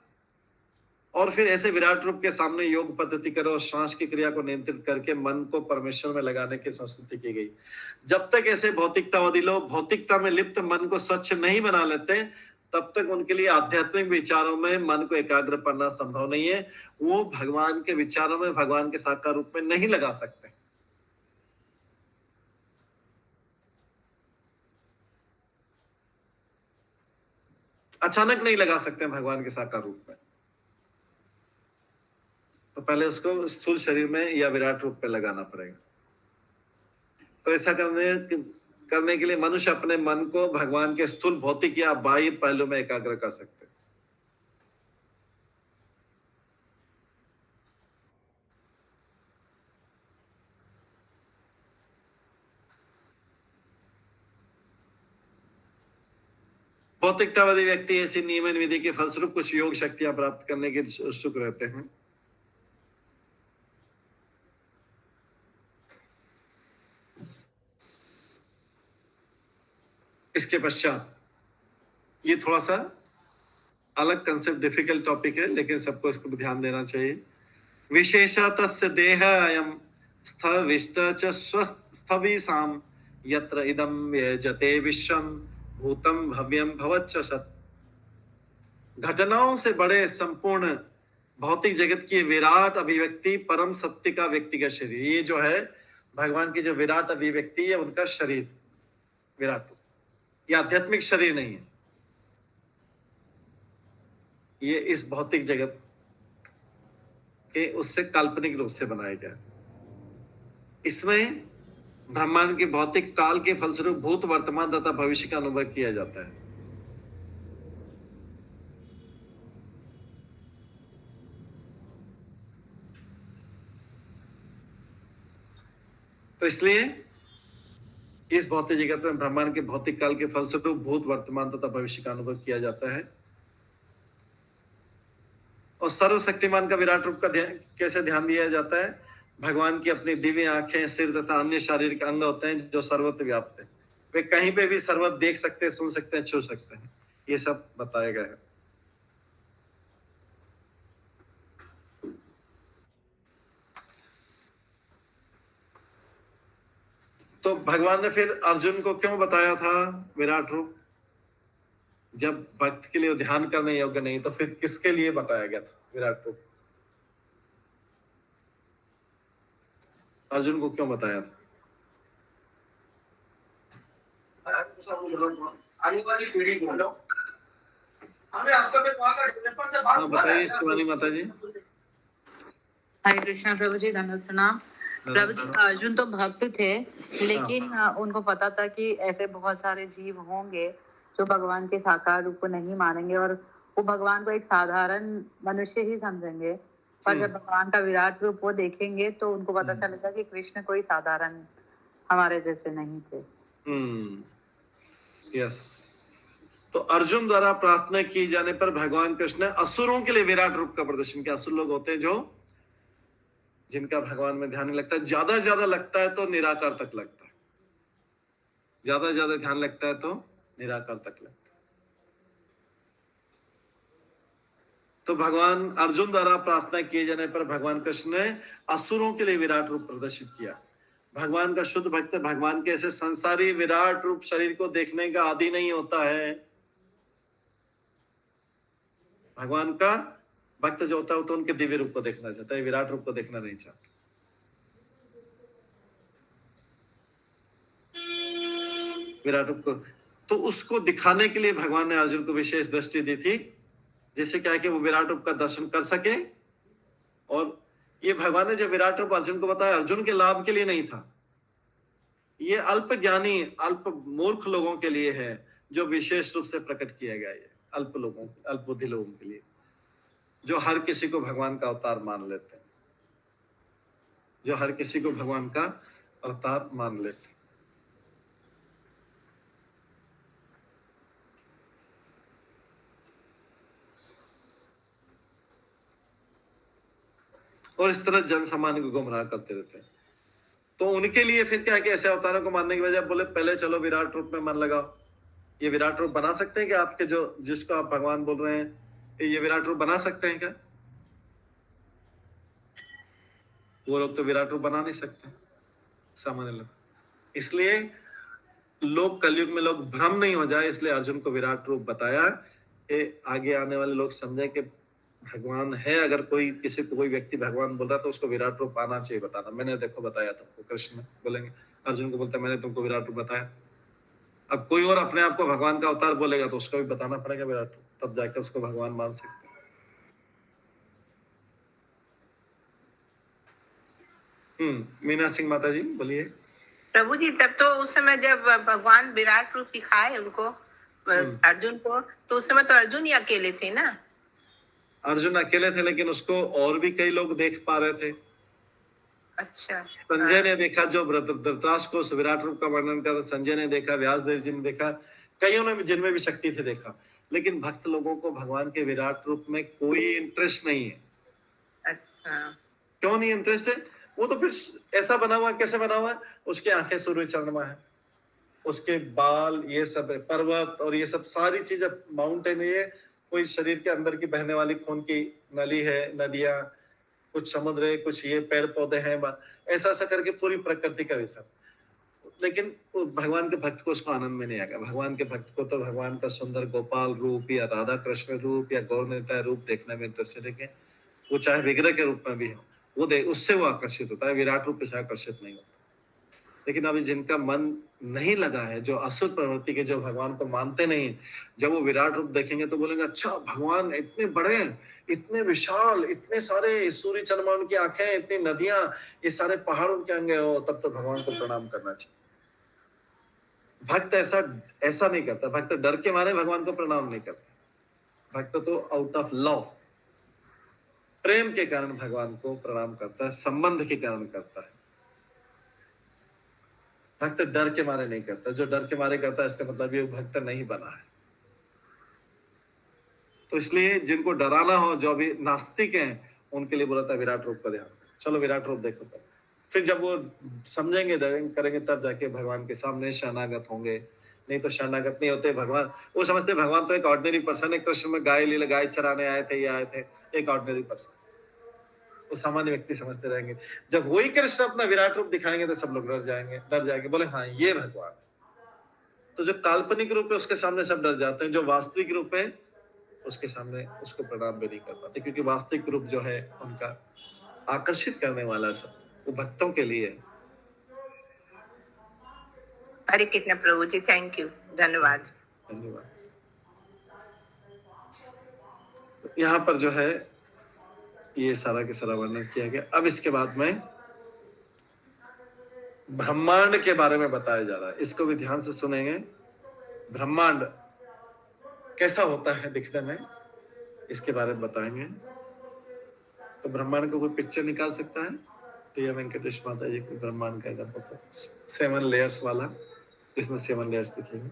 और फिर ऐसे विराट रूप के सामने योग पद्धति करो, श्वास की क्रिया को नियंत्रित करके मन को परमेश्वर में लगाने की संस्तुति की गई। जब तक ऐसे भौतिकतावादी लोग भौतिकता में लिप्त मन को स्वच्छ नहीं बना लेते, तब तक उनके लिए आध्यात्मिक विचारों में मन को एकाग्र करना संभव नहीं है। वो भगवान के विचारों में, भगवान के साकार रूप में नहीं लगा सकते। अचानक नहीं लगा सकते भगवान के साकार रूप में। तो पहले उसको स्थूल शरीर में या विराट रूप पे लगाना पड़ेगा। तो ऐसा करने के लिए मनुष्य अपने मन को भगवान के स्थूल भौतिक या बाह्य पहलू में एकाग्र कर सकते हैं। भौतिकतावादी व्यक्ति ऐसी नियमन विधि के फलस्वरूप कुछ योग शक्तियां प्राप्त करने के उत्सुक रहते हैं। इसके पश्चात, ये थोड़ा सा अलग कंसेप्ट, डिफिकल्ट टॉपिक है, लेकिन सबको इसको ध्यान देना चाहिए। विशेषतः देह अयम स्थविष्ट च स्वस्थवीसाम यत्र इदं व्यजते विश्वम भूतम भव्यम भवच्च सत्। घटनाओं से बड़े संपूर्ण भौतिक जगत की विराट अभिव्यक्ति परम सत्य का व्यक्तिगत शरीर, ये जो है भगवान की जो विराट अभिव्यक्ति है, उनका शरीर विराट, ये आध्यात्मिक शरीर नहीं है, ये इस भौतिक जगत के उससे काल्पनिक रूप से बनाया गया। इसमें ब्रह्मांड के भौतिक काल के फलस्वरूप भूत, वर्तमान तथा भविष्य का अनुभव किया जाता है। तो इसलिए इस भौतिक जगत में ब्रह्मांड के भौतिक काल के फलस्वरूप भूत, वर्तमान तथा भविष्य का अनुभव किया जाता है। और सर्वशक्तिमान का विराट रूप का कैसे ध्यान दिया जाता है? भगवान की अपनी दिव्य आंखें, सिर तथा अन्य शारीरिक अंग होते हैं जो सर्वत्र व्याप्त है। वे कहीं पे भी सर्वत्र देख सकते हैं, सुन सकते हैं, छू सकते हैं। ये सब बताया गया है। तो भगवान ने फिर अर्जुन को क्यों बताया था विराट रूप? जब भक्त के लिए ध्यान करने योग्य नहीं तो फिर किसके लिए बताया गया था विराट रूप? अर्जुन को क्यों बताया था? आने वाली पीढ़ी को लो, हमें आपका भी वहाँ का डेवलपर से बात बताइए शिवानी माता जी। हरे कृष्णा प्रभु जी, धन्यवाद प्रणाम। प्रभु जी, अर्जुन तो भक्त थे, लेकिन उनको पता था कि ऐसे बहुत सारे जीव होंगे जो भगवान के साकार रूप को नहीं मानेंगे और वो भगवान को एक साधारण मनुष्य ही समझेंगे। पर जब भगवान का विराट रूप वो देखेंगे तो उनको पता चलेगा कि कृष्ण कोई साधारण हमारे जैसे नहीं थे। यस, तो अर्जुन द्वारा प्रार्थना की जाने पर भगवान कृष्ण ने असुरों के लिए विराट रूप का प्रदर्शन किया। असुर लोग होते हैं जो जिनका भगवान में ध्यान नहीं लगता, ज्यादा लगता है तो निराकार तक लगता है, ज्यादा ध्यान लगता है तो निराकार तक लगता है। तो भगवान अर्जुन द्वारा प्रार्थना किए जाने पर भगवान कृष्ण ने असुरों के लिए विराट रूप प्रदर्शित किया। भगवान का शुद्ध भक्त भगवान के ऐसे संसारी विराट रूप शरीर को देखने का आदी नहीं होता है। भगवान का भक्त जो होता है तो उनके दिव्य रूप को देखना चाहता है, विराट रूप को देखना नहीं चाहता। विराट रूप को तो उसको दिखाने के लिए भगवान ने अर्जुन को विशेष दृष्टि दी थी, जिससे क्या है कि वो विराट रूप का दर्शन कर सके। और ये भगवान ने जो विराट रूप अर्जुन को बताया, अर्जुन के लाभ के लिए नहीं था, ये अल्प ज्ञानी अल्प मूर्ख लोगों के लिए है, जो विशेष रूप से प्रकट किया गया है। अल्प लोगों, अल्प बुद्धि लोगों के लिए, जो हर किसी को भगवान का अवतार मान लेते हैं, जो हर किसी को भगवान का अवतार मान लेते हैं। और इस तरह जन सामान्य को गुमराह करते रहते हैं। तो उनके लिए फिर क्या कि ऐसे अवतारों को मानने की वजह बोले पहले चलो विराट रूप में मन लगाओ। ये विराट रूप बना सकते हैं क्या? आपके जो जिसको आप भगवान बोल रहे हैं, ये विराट रूप बना सकते हैं क्या? वो लोग तो विराट रूप बना नहीं सकते, सामान्य लोग। इसलिए लोग कलयुग में लोग भ्रम नहीं हो जाए, इसलिए अर्जुन को विराट रूप बताया। आगे आने वाले लोग समझे कि भगवान है। अगर कोई किसी को कोई व्यक्ति भगवान बोल रहा तो उसको विराट रूप आना चाहिए बताना। मैंने देखो बताया तुमको, कृष्ण बोलेंगे, अर्जुन को बोलता मैंने तुमको विराट रूप बताया। अब कोई और अपने आप को भगवान का अवतार बोलेगा तो उसको भी बताना पड़ेगा विराट रूप, तब जाकर उसको भगवान मान सकते हैं। मीना सिंह माता जी बोलिए। प्रभु जी, तब तो उस समय जब भगवान विराट रूप दिखाए उनको अर्जुन को, तो उस समय तो अर्जुन ही अकेले थे ना? अर्जुन अकेले थे, लेकिन उसको और भी कई लोग देख पा रहे थे। अच्छा। संजय ने देखा, जो धृतराष्ट्र को विराट रूप का वर्णन कर, संजय ने देखा, व्यासदेव जी ने देखा, कईयों ने जिनमें भी शक्ति थे देखा। लेकिन भक्त लोगों को भगवान के विराट रूप में कोई इंटरेस्ट नहीं है। अच्छा, क्यों नहीं इंटरेस्ट है? वो तो फिर ऐसा बना हुआ, कैसे बना हुआ है? उसकी आंखें सूर्य चंद्रमा है, उसके बाल, ये सब पर्वत और ये सब सारी चीज, माउंटेन, ये कोई शरीर के अंदर की बहने वाली खून की नली है, नदियां, कुछ समुद्र है, कुछ ये पेड़ पौधे हैं, ऐसा ऐसा करके पूरी प्रकृति का विचार। लेकिन भगवान के भक्त को उसको आनंद में नहीं आएगा। भगवान के भक्त को तो भगवान का सुंदर गोपाल रूप या राधा कृष्ण रूप या गौर निताय रूप देखने में इंटरेस्टेड है। वो चाहे विग्रह के रूप में भी हो, वो उससे वो आकर्षित होता है, विराट रूप से आकर्षित नहीं होता। लेकिन अभी जिनका मन नहीं लगा है, जो असुर प्रवृत्ति के, जो भगवान को मानते नहीं, जब वो विराट रूप देखेंगे तो बोलेंगे अच्छा भगवान इतने बड़े हैं, इतने विशाल, इतने सारे सूर्य चंद्रमा, उनकी आंखें, इतनी नदियां, ये सारे पहाड़ों के अंगे हो, तब तो भगवान को प्रणाम करना चाहिए। भक्त ऐसा नहीं करता। भक्त डर के मारे भगवान को प्रणाम नहीं करता। भक्त तो आउट ऑफ लव, प्रेम के कारण भगवान को प्रणाम करता है, संबंध के कारण करता है। भक्त डर के मारे नहीं करता। जो डर के मारे करता है, इसका मतलब ये भक्त नहीं बना है। तो इसलिए जिनको डराना हो, जो अभी नास्तिक हैं, उनके लिए बोला था विराट रूप का ध्यान, चलो विराट रूप देखो। फिर जब वो समझेंगे, करेंगे, तब जाके भगवान के सामने शरणागत होंगे। नहीं तो शरणागत नहीं होते। भगवान, वो समझते भगवान तो एक ऑर्डिनरी पर्सन है। कृष्ण में गाय चराने आए थे, ये आए थे, एक ऑर्डिनरी पर्सन, वो सामान्य व्यक्ति समझते रहेंगे। जब वही कृष्ण अपना विराट रूप दिखाएंगे तो सब लोग डर जाएंगे, बोले हाँ ये भगवान। तो जो काल्पनिक रूप है उसके सामने सब डर जाते हैं, जो वास्तविक रूप है उसके सामने उसको प्रणाम भी नहीं कर पाते, क्योंकि वास्तविक रूप जो है उनका आकर्षित करने वाला सब वो भक्तों के लिए है। हरे कृष्ण प्रभु जी, थैंक यू, धन्यवाद। धन्यवाद। यहाँ पर जो है ये सारा के सारा वर्णन किया गया। अब इसके बाद में ब्रह्मांड के बारे में बताया जा रहा है, इसको भी ध्यान से सुनेंगे। ब्रह्मांड कैसा होता है दिखने में, इसके बारे में बताएंगे। तो ब्रह्मांड को कोई पिक्चर निकाल सकता है? तो ये वेंकटेश माता जी को ब्रह्मांड का इधर होता है 7 लेयर्स वाला, इसमें 7 लेयर्स दिखेंगे।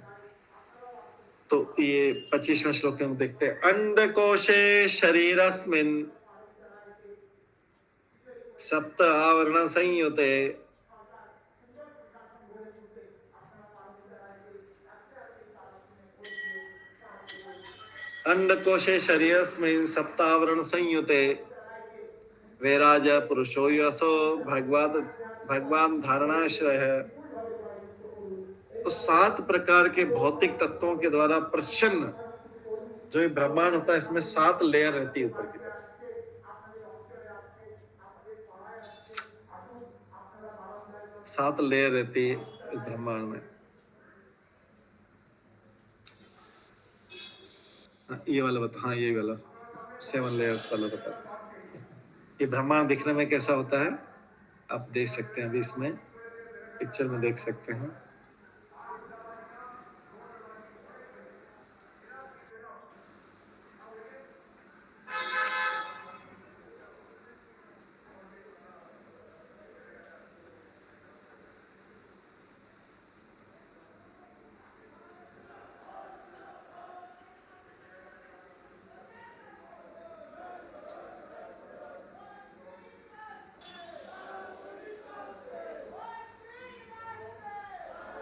तो ये 25वें श्लोक में देखते हैं, अंडकोशे शरीरस्मिन् सप्त आवरण संयुते अंडकोशे शरीरस्मिन् सप्तावरण संयुते वैराज पुरुषो यसो भगवान धारणाश्रय है। तो 7 प्रकार के भौतिक तत्वों के द्वारा प्रच्छन्न जो ये ब्रह्मांड होता है, इसमें 7 लेयर रहती है ऊपर की तरफ। 7 लेयर रहती है इस ब्रह्मांड में। ये वाला बता, हाँ ये वाला 7 लेयर्स वाला बता। ये ब्रह्मांड दिखने में कैसा होता है आप देख सकते हैं, अभी इसमें पिक्चर में देख सकते हैं।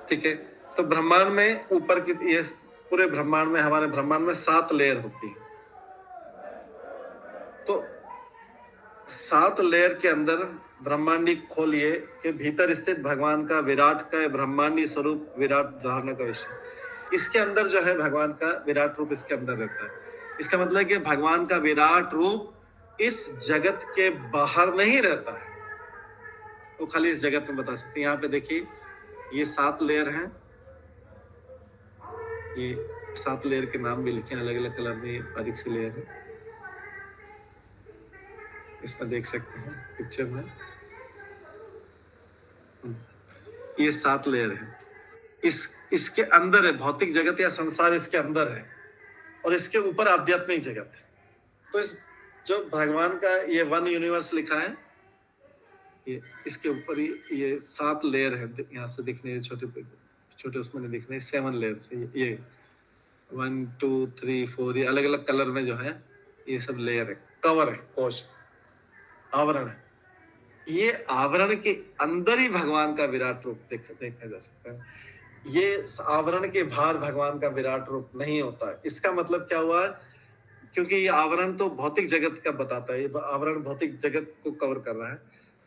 ठीक है, तो ब्रह्मांड में ऊपर की ये पूरे ब्रह्मांड में, हमारे ब्रह्मांड में 7 लेयर होती है। तो 7 लेयर के अंदर ब्रह्मांडी खोलिए के भीतर स्थित भगवान का विराट का ब्रह्मांडी स्वरूप विराट धारणा का विषय, इसके अंदर जो है भगवान का विराट रूप इसके अंदर रहता है। इसका मतलब है कि भगवान का विराट रूप इस जगत के बाहर नहीं रहता है, वो खाली इस जगत में बता सकते हैं। यहाँ पे देखिए ये 7 लेयर हैं, ये 7 लेयर के नाम भी लिखे हैं अलग अलग कलर में, बारीक सी लेयर है, इसमें देख सकते हैं पिक्चर में। ये 7 लेयर है, इसके अंदर है भौतिक जगत या संसार, इसके अंदर है, और इसके ऊपर आध्यात्मिक जगत है। तो इस जो भगवान का ये 1 यूनिवर्स लिखा है, ये इसके ऊपर ये 7 लेयर है, यहाँ से दिखने छोटे उसमें नहीं दिखने, 7 लेयर से ये 1 2 3 4 ये अलग अलग कलर में जो है ये सब लेयर है, कवर है, कोश, आवरण है। ये आवरण के अंदर ही भगवान का विराट रूप देखा जा सकता है। ये आवरण के बाहर भगवान का विराट रूप नहीं होता है। इसका मतलब क्या हुआ, क्योंकि ये आवरण तो भौतिक जगत का बताता है, ये आवरण भौतिक जगत को कवर कर रहा है,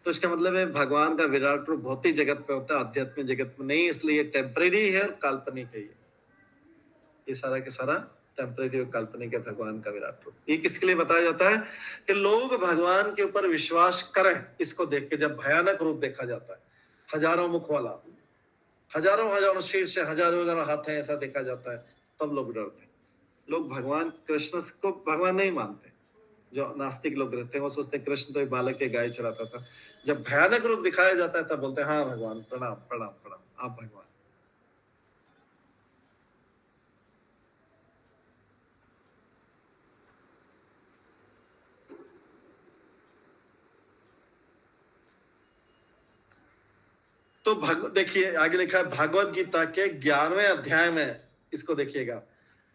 तो इसका मतलब है भगवान का विराट रूप भौतिक जगत पे होता है, आध्यात्मिक जगत में नहीं, इसलिए टेम्परेरी है और काल्पनिक है। ये सारा के सारा टेम्परेरी और काल्पनिक है भगवान का विराट रूप। ये किसके लिए बताया जाता है कि लोग भगवान के ऊपर विश्वास करें। इसको देख के जब भयानक रूप देखा जाता है, हजारों मुख वाला, हजारों शीर से हजारों हाथ है, ऐसा देखा जाता है, तब लोग डरते हैं। लोग भगवान कृष्ण को भगवान नहीं मानते। जो नास्तिक लोग रहते हैं वो सोचते हैं कृष्ण तो एक बालक के गाय चराता था। जब भयानक रूप दिखाया जाता है तब बोलते हैं हाँ भगवान, प्रणाम प्रणाम प्रणाम, आप भगवान। तो देखिए आगे लिखा है भागवत गीता के 11वें अध्याय में, इसको देखिएगा।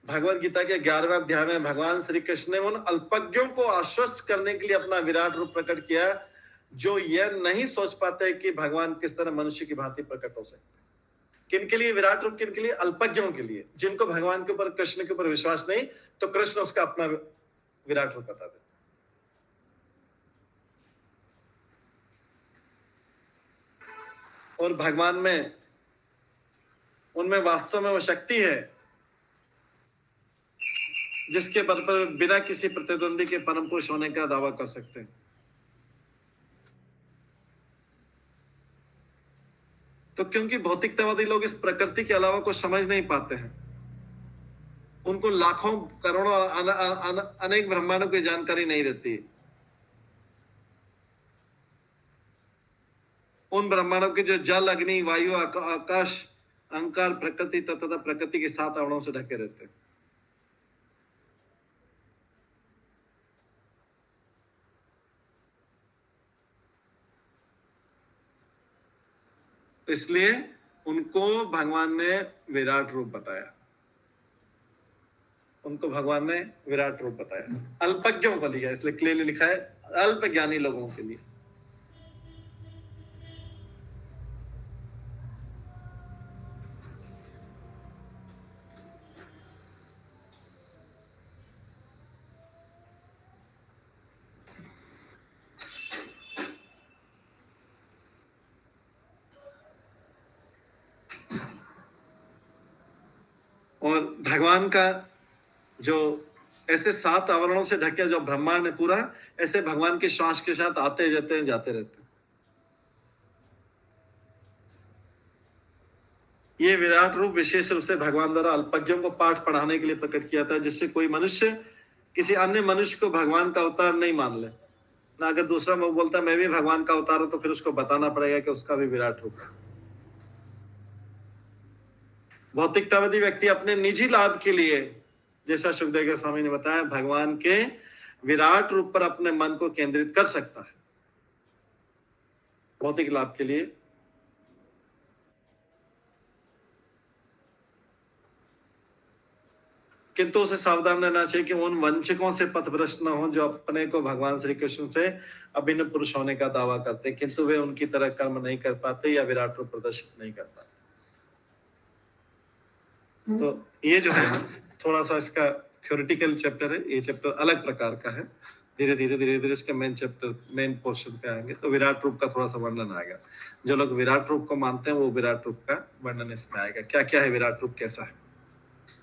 भगवत गीता के 11वें अध्याय में भगवान श्री कृष्ण ने उन अल्पज्ञों को आश्वस्त करने के लिए अपना विराट रूप प्रकट किया, जो यह नहीं सोच पाते कि भगवान किस तरह मनुष्य की भांति प्रकट हो सकते हैं। किनके लिए विराट रूप? किनके लिए? अल्पज्ञों के लिए, जिनको भगवान के ऊपर, कृष्ण के ऊपर विश्वास नहीं, तो कृष्ण उसका अपना विराट रूप बता देते। और भगवान में उनमें वास्तव में वो शक्ति है जिसके बल पर बिना किसी प्रतिद्वंदी के परम पुरुष होने का दावा कर सकते हैं। तो क्योंकि भौतिकतावादी लोग इस प्रकृति के अलावा कुछ समझ नहीं पाते हैं, उनको लाखों करोड़ों अनेक ब्रह्मांडों की जानकारी नहीं रहती। उन ब्रह्मांडों के जो जल, अग्नि, वायु, आकाश, अहंकार, प्रकृति तथा प्रकृति के 7 आवरणों से ढके रहते हैं। इसलिए उनको भगवान ने विराट रूप बताया। उनको भगवान ने विराट रूप बताया। अल्पज्ञों को लिया, इसलिए क्लियरली लिखा है अल्प ज्ञानी लोगों के लिए। और भगवान का जो ऐसे 7 आवरणों से ढके जो ब्रह्मांड है पूरा, ऐसे भगवान के श्वास के साथ आते जाते हैं, जाते रहते हैं। ये विराट रूप विशेष रूप से भगवान द्वारा अल्पज्ञों को पाठ पढ़ाने के लिए प्रकट किया था, जिससे कोई मनुष्य किसी अन्य मनुष्य को भगवान का अवतार नहीं मान ले ना। अगर दूसरा वो बोलता मैं भी भगवान का अवतार हूं, तो फिर उसको बताना पड़ेगा कि उसका भी विराट रूप है। भौतिकतावादी व्यक्ति अपने निजी लाभ के लिए, जैसा सुखदेव गोस्वामी ने बताया, भगवान के विराट रूप पर अपने मन को केंद्रित कर सकता है भौतिक लाभ के लिए। किंतु उसे सावधान रहना चाहिए कि उन वंचकों से पथभ्रष्ट न हो जो अपने को भगवान श्री कृष्ण से अभिन्न पुरुष होने का दावा करते, किंतु वे उनकी तरह कर्म नहीं कर पाते या विराट रूप प्रदर्शित नहीं कर पाते। तो ये जो है थोड़ा सा इसका थ्योरेटिकल चैप्टर है। ये चैप्टर अलग प्रकार का है। धीरे धीरे इसके मेन पोर्शन पे आएंगे तो विराट रूप का थोड़ा सा वर्णन आएगा। जो लोग विराट रूप को मानते हैं वो विराट रूप का वर्णन इसमें आएगा। क्या क्या है विराट रूप, कैसा है,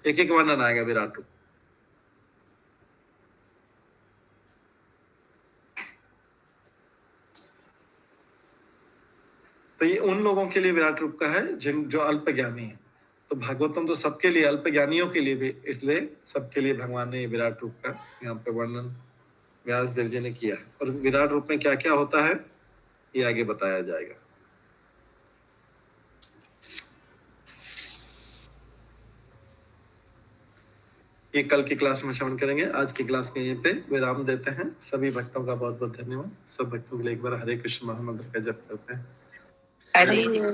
एक एक वर्णन आएगा विराट रूप। तो ये उन लोगों के लिए विराट रूप का है जो अल्प ज्ञानी है। तो भागवतम तो सबके लिए, अल्प ज्ञानियों के लिए भी, इसलिए सबके लिए भगवान ने विराट रूप का यहाँ पे वर्णन व्यास देव जी ने किया है। और विराट रूप में क्या क्या होता है ये आगे बताया जाएगा। ये कल की क्लास में श्रवण करेंगे। आज की क्लास में यहीं पे विराम देते हैं। सभी भक्तों का बहुत बहुत धन्यवाद। सब भक्तों के लिए एक बार हरे कृष्ण महामंत्र का जप करते हैं। हरे हरे